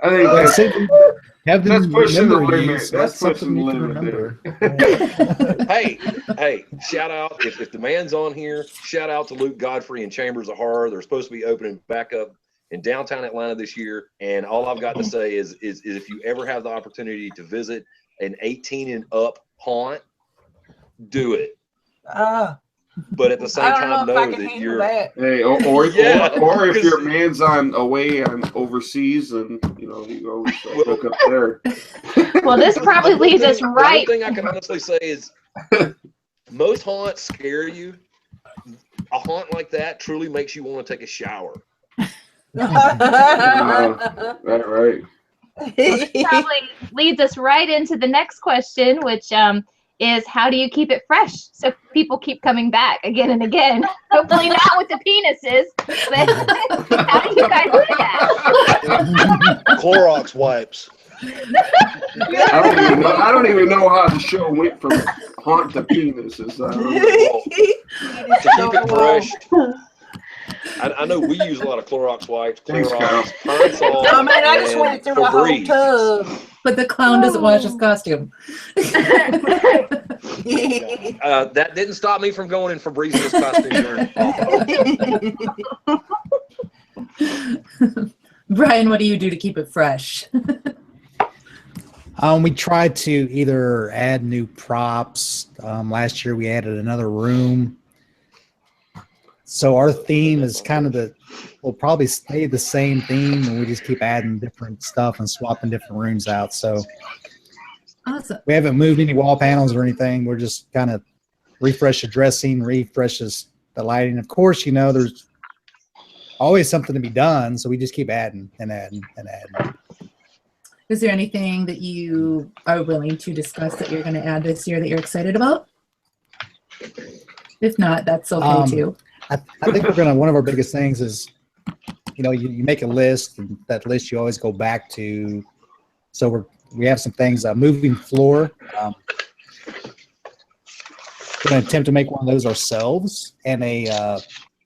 I think that's pushing the limit. That's pushing the limit. Hey, shout out if the man's on here. Shout out to Luke Godfrey and Chambers of Horror. They're supposed to be opening back up in downtown Atlanta this year, and all I've got to say is if you ever have the opportunity to visit an 18 and up haunt, do it. But at the same time, know that you're hey, or if your man's away overseas, and you always look up there. Well, this probably leads us right. The only thing I can honestly say is most haunts scare you. A haunt like that truly makes you want to take a shower. Right. This probably leads us right into the next question, which is how do you keep it fresh so people keep coming back again and again? Hopefully not with the penises, but how do you guys do that? Clorox wipes. I don't even know how the show went from haunt to penises. To keep it fresh. I know we use a lot of Clorox wipes, Clorox, Pine-Sol, I just went through a whole tub. But the clown doesn't wash his costume. That didn't stop me from going in Febrez's costume. Brian, what do you do to keep it fresh? We tried to either add new props. Last year we added another room. So our theme is kind of we'll probably stay the same theme, and we just keep adding different stuff and swapping different rooms out. So Awesome. we haven't moved any wall panels or anything. We're just kind of refresh the dressing, refreshes the lighting. Of course, there's always something to be done, so we just keep adding and adding and adding. Is there anything that you are willing to discuss that you're going to add this year that you're excited about? If not, that's okay too. I think one of our biggest things is, you make a list, and that list you always go back to. So we have some things, moving floor. We're going to attempt to make one of those ourselves, and a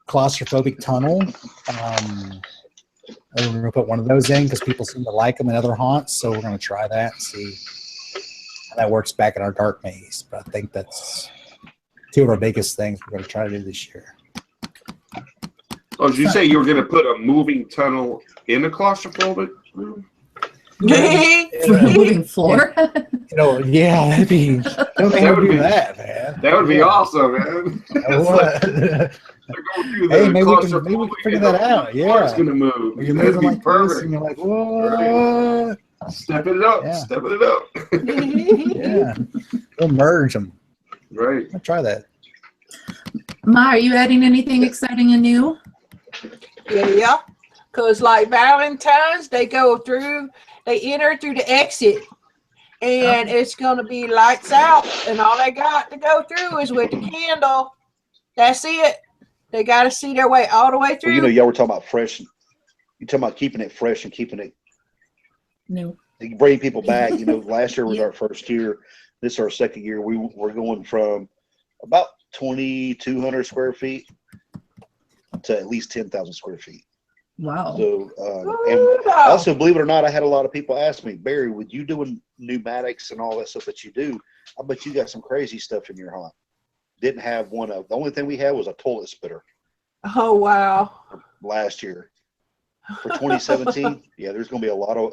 claustrophobic tunnel. We're going to put one of those in because people seem to like them in other haunts. So we're going to try that and see how that works back in our dark maze. But I think that's two of our biggest things we're going to try to do this year. Oh, did you say you were going to put a moving tunnel in a claustrophobic room? Moving floor. Yeah, that'd be. Don't do that, man. That would be awesome, man. Hey, maybe we can figure that out. Yeah, it's going to move. You're moving like this, and you're like, what? Right. Stepping it up. Yeah. Stepping it up. Yeah, we'll merge them. Right. I'll try that. Ma, are you adding anything exciting and new? Yeah, because like Valentine's, they enter through the exit, and it's going to be lights out, and all they got to go through is with the candle. That's it. They got to see their way all the way through. Well, y'all were talking about fresh. You're talking about keeping it fresh and keeping it new. Bring people back. Last year was our first year. This is our second year. We're going from about 2,200 square feet to at least 10,000 square feet. Wow. So, and also, believe it or not, I had a lot of people ask me, Barry, with you doing pneumatics and all that stuff that you do, I bet you got some crazy stuff in your haunt. Didn't have one of. The only thing we had was a toilet spitter. Oh, wow. Last year. For 2017, yeah, there's going to be a lot of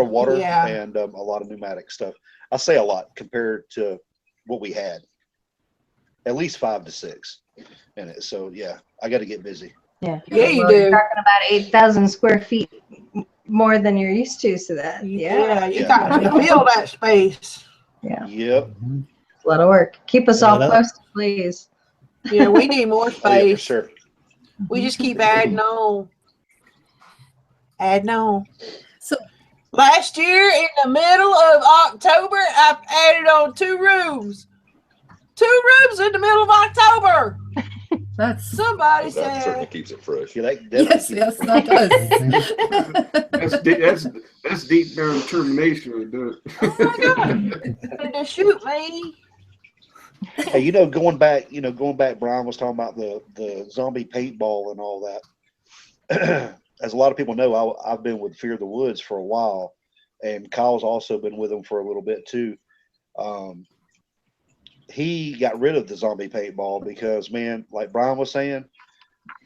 water and a lot of pneumatic stuff. I say a lot compared to what we had. At least 5 to 6 in it. So yeah, I got to get busy. Yeah, you do. You're talking about 8,000 square feet more than you're used to. So that You got to fill that space. Yeah. Yep. A lot of work. Keep us all posted, please. Yeah, we need more space. Oh, yeah, for sure. We just keep adding on. So last year in the middle of October, I added on 2 rooms. 2 rooms in the middle of October. That's Somebody That certainly said. keeps it fresh. yes, that does. That's deep down determination. Oh my God. They shoot me. Hey, going back, Brian was talking about the zombie paintball and all that. As a lot of people know, I've been with Fear the Woods for a while, and Kyle's also been with them for a little bit too. He got rid of the zombie paintball because, man, like Brian was saying,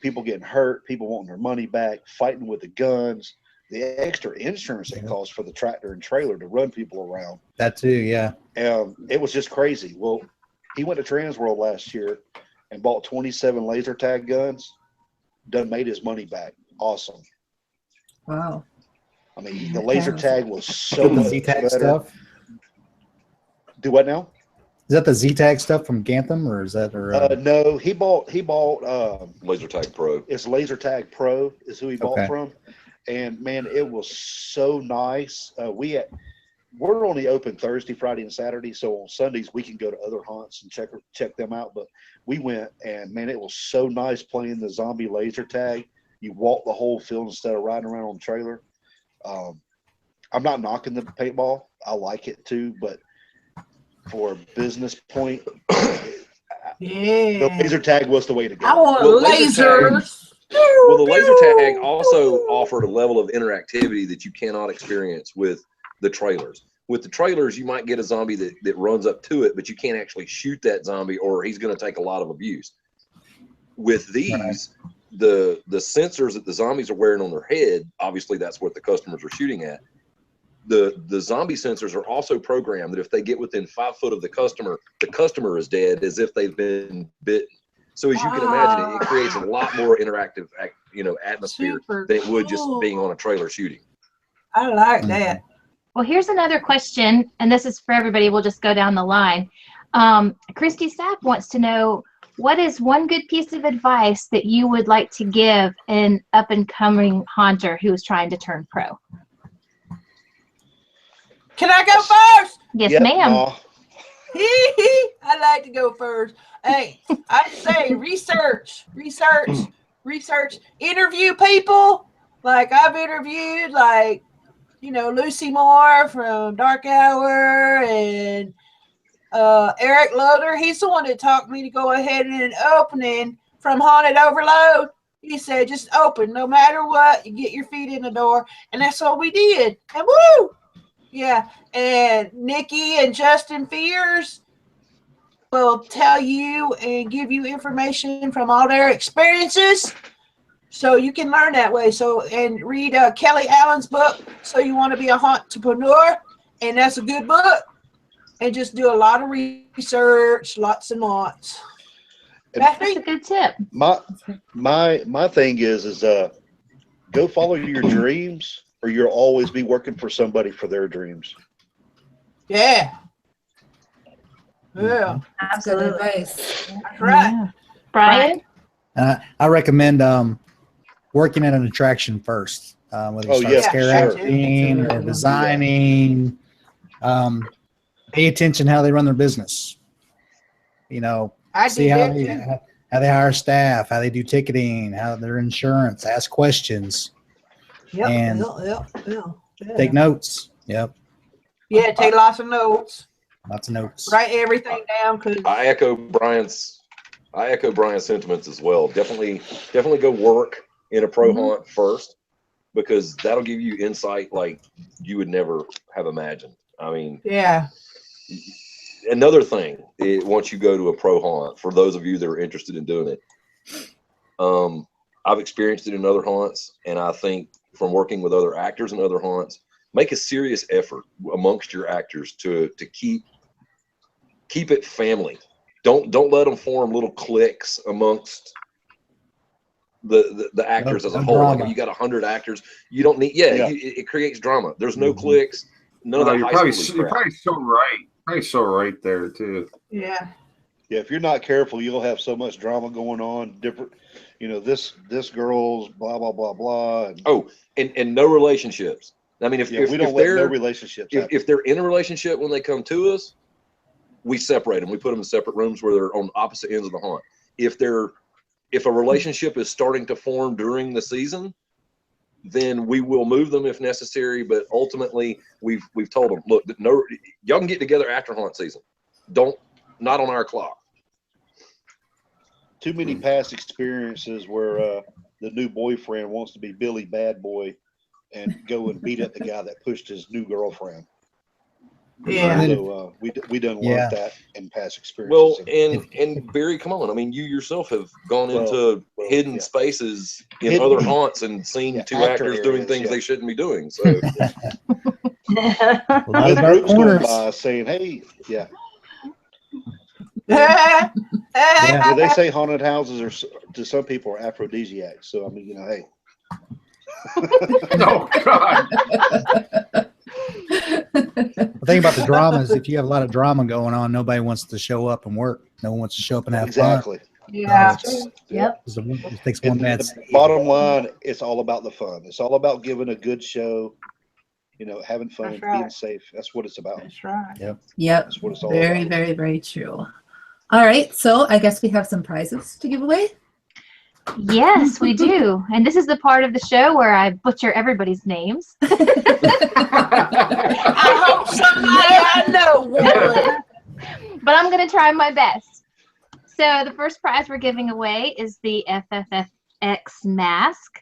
people getting hurt, people wanting their money back, fighting with the guns, the extra insurance it costs for the tractor and trailer to run people around. That too, yeah. It was just crazy. Well, he went to Trans World last year and bought 27 laser tag guns, done made his money back. Awesome. Wow. I mean, the laser tag was so The much Z-Tag better. stuff. Do what now? Is that the Z-Tag stuff from Gantham, or is that? No, he bought. Laser Tag Pro. It's Laser Tag Pro is who he bought Okay. from, and man, it was so nice. We're only open Thursday, Friday, and Saturday, so on Sundays we can go to other haunts and check them out. But we went, and man, it was so nice playing the zombie laser tag. You walk the whole field instead of riding around on the trailer. I'm not knocking the paintball. I like it too, but for a business point, Yeah. the laser tag was the way to go. I want Well, laser lasers. Well, the laser tag also offered a level of interactivity that you cannot experience with the trailers. With the trailers, you might get a zombie that runs up to it, but you can't actually shoot that zombie or he's going to take a lot of abuse. With these, the sensors that the zombies are wearing on their head, obviously that's what the customers are shooting at. The zombie sensors are also programmed that if they get within 5 foot of the customer is dead as if they've been bitten. So as you can imagine, it creates a lot more interactive, atmosphere Super than it would just cool. being on a trailer shooting. I like that. Well, here's another question, and this is for everybody. We'll just go down the line. Christy Sapp wants to know, what is one good piece of advice that you would like to give an up-and-coming hunter who is trying to turn pro? Can I go first? Yes, Yep, ma'am. Ma. I like to go first. Hey, I say research. Interview people. Like I've interviewed, Lucy Moore from Dark Hour and Eric Loader. He's the one that taught me to go ahead and an opening from Haunted Overload. He said, just open, no matter what, you get your feet in the door. And that's what we did. And woo! Yeah. And Nikki and Justin Fears will tell you and give you information from all their experiences. So you can learn that way. So, and read Kelly Allen's book, So You Want to Be a Entrepreneur. And that's a good book. And just do a lot of research, lots and lots. That's a good tip. My thing is go follow your dreams, or you'll always be working for somebody for their dreams. Yeah. Yeah. That's good advice. That's right. Yeah. Brian? I recommend working at an attraction first, whether you start scare acting or designing. Pay attention how they run their business. See how they hire staff, how they do ticketing, how their insurance. Ask questions. Yep. And Yeah. take notes. Yep. Yeah, take lots of notes. Lots of notes. Write everything down. I echo Brian's sentiments as well. Definitely go work in a pro hunt first, because that'll give you insight like you would never have imagined. I mean, yeah. Another thing, once you go to a pro hunt, for those of you that are interested in doing it, I've experienced it in other hunts, and I think from working with other actors in other hunts, make a serious effort amongst your actors to keep it family. Don't let them form little cliques amongst the actors as a whole. Drama. Like if you got 100 actors, you don't need. It creates drama. There's no cliques. None of that. You're probably so right. Probably so right there too. Yeah. Yeah, if you're not careful, you'll have so much drama going on. Different, this girl's blah blah blah blah. And no relationships. I mean, if we don't let no relationships happen. If they're in a relationship when they come to us, we separate them. We put them in separate rooms where they're on opposite ends of the hunt. If a relationship is starting to form during the season, then we will move them if necessary. But ultimately, we've told them, look, y'all can get together after hunt season. Not on our clock. Too many past experiences where the new boyfriend wants to be Billy Bad Boy and go and beat up the guy that pushed his new girlfriend. Yeah. So we done learned that in past experiences. Well, and Barry, come on. I mean, you yourself have gone into hidden spaces in other haunts and seen two actors doing things they shouldn't be doing. So with groups going by saying, "Hey, yeah." They say haunted houses are to some people are aphrodisiacs. So I mean, hey. Oh God. The thing about the drama is if you have a lot of drama going on, nobody wants to show up and work. No one wants to show up and have fun. Yeah. Yep. It takes one bad. Bottom line, it's all about the fun. It's all about giving a good show, having fun, being safe. That's what it's about. That's right. Yep. That's what it's all very, about. very, very true. All right. So I guess we have some prizes to give away. Yes, we do. And this is the part of the show where I butcher everybody's names. I hope somebody I know won. But I'm going to try my best. So the first prize we're giving away is the FFFX mask.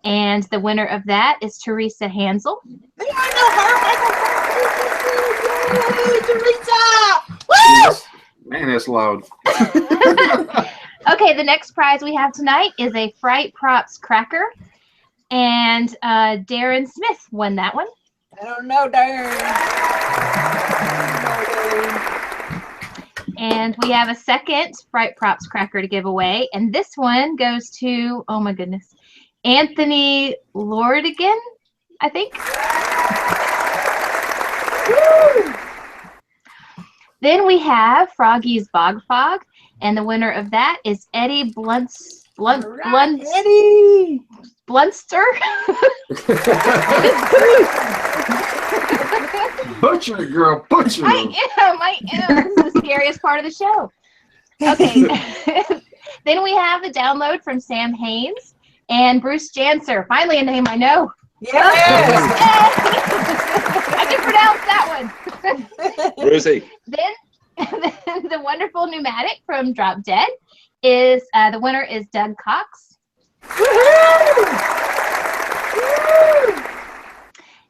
And the winner of that is Teresa Hansel. Teresa! Woo! Man, that's loud. Okay, the next prize we have tonight is a Fright Props cracker. And Darren Smith won that one. I don't know, Darren. And we have a second Fright Props cracker to give away. And this one goes to, oh my goodness, Anthony Lordigan, I think. Woo! Then we have Froggy's Bog Fog. And the winner of that is Eddie Eddie. Blunster. Butcher, girl, butcher. I am. This is the scariest part of the show. Okay. Then we have a download from Sam Haynes and Bruce Janser. Finally, a name I know. Yes. I can pronounce that one. Brucey. Then the wonderful pneumatic from Drop Dead is the winner is Doug Cox.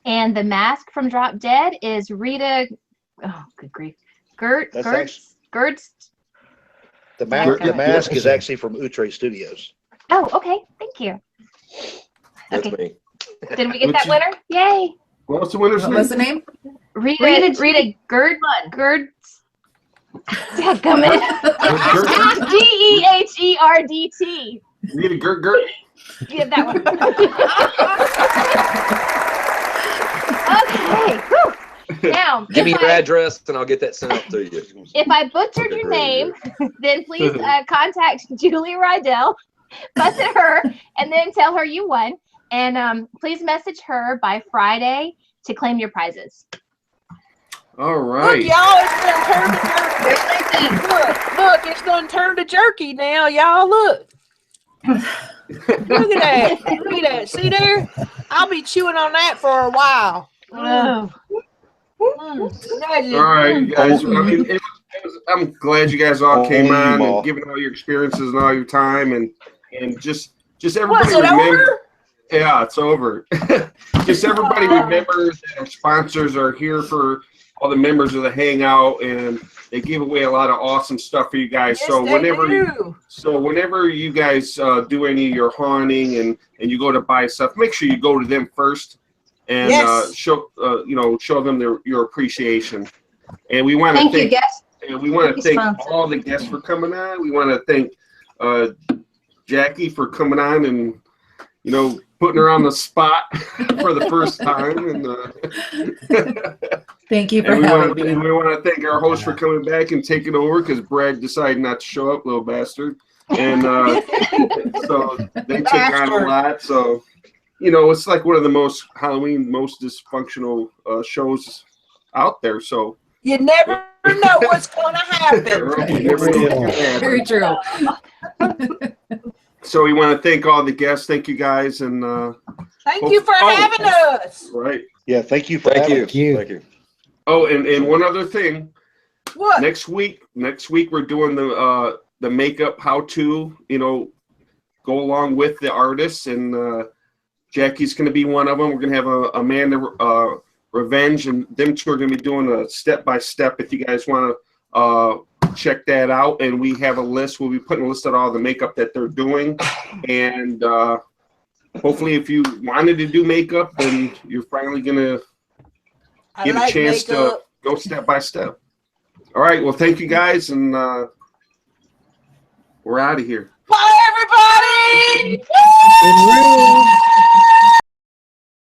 And the mask from Drop Dead is Rita. Oh, good grief. Gertz. The mask is actually from Outre Studios. Oh, okay. Thank you. That's Okay. me. Did we get that winner? Yay. What's the winner's What name? was the name? Rita Gertz. Yeah, come in. Geherdt. Rita Gert. Yeah, that one. Okay. Whew. Now, Give me if your I- address and I'll get that sent out to you. If I butchered Okay, your great. name, then please contact Julie Rydell, fuss at her, and then tell her you won. And please message her by Friday to claim your prizes. All Look, right. y'all, it's gonna turn to jerky. Look, it's gonna turn to jerky now, y'all. Look. Look at that. Look at that. See there? I'll be chewing on that for a while. Oh. All right, you guys. I mean, I'm glad you guys all came on and giving all your experiences and all your time and just everybody Was it remember. over? Yeah, it's over. Just everybody remember that our sponsors are here for all the members of the Hangout, and they give away a lot of awesome stuff for you guys. Yes, So they whenever do. whenever you guys do any of your haunting and you go to buy stuff, make sure you go to them first and Yes. show them your appreciation. And we want to Thank you, thank guests. and we want to Thank you, thank sponsor. all the guests for coming on. We want to thank Jackie for coming on and putting her on the spot for the first time. And Thank you for and we having me. want to thank our host for coming back and taking over because Brad decided not to show up, little bastard. And so they took on a lot. So it's like one of the most dysfunctional shows out there. So You never know what's going to happen. right, you never know what's gonna happen. Very true. So we want to thank all the guests. Thank you guys, and Thank you for having us. right. Yeah, thank you for Thank having you. us. Thank you. Oh, and one other thing. What? Next week we're doing the makeup how to go along with the artists, and Jackie's going to be one of them. We're going to have Amanda Revenge, and them two are going to be doing a step-by-step if you guys want to check that out. And we have a list. We'll be putting a list of all the makeup that they're doing, and hopefully if you wanted to do makeup, then you're finally going to I get like a chance makeup. to go step-by-step. All right, well, thank you guys, and we're out of here. Bye, everybody. Woo!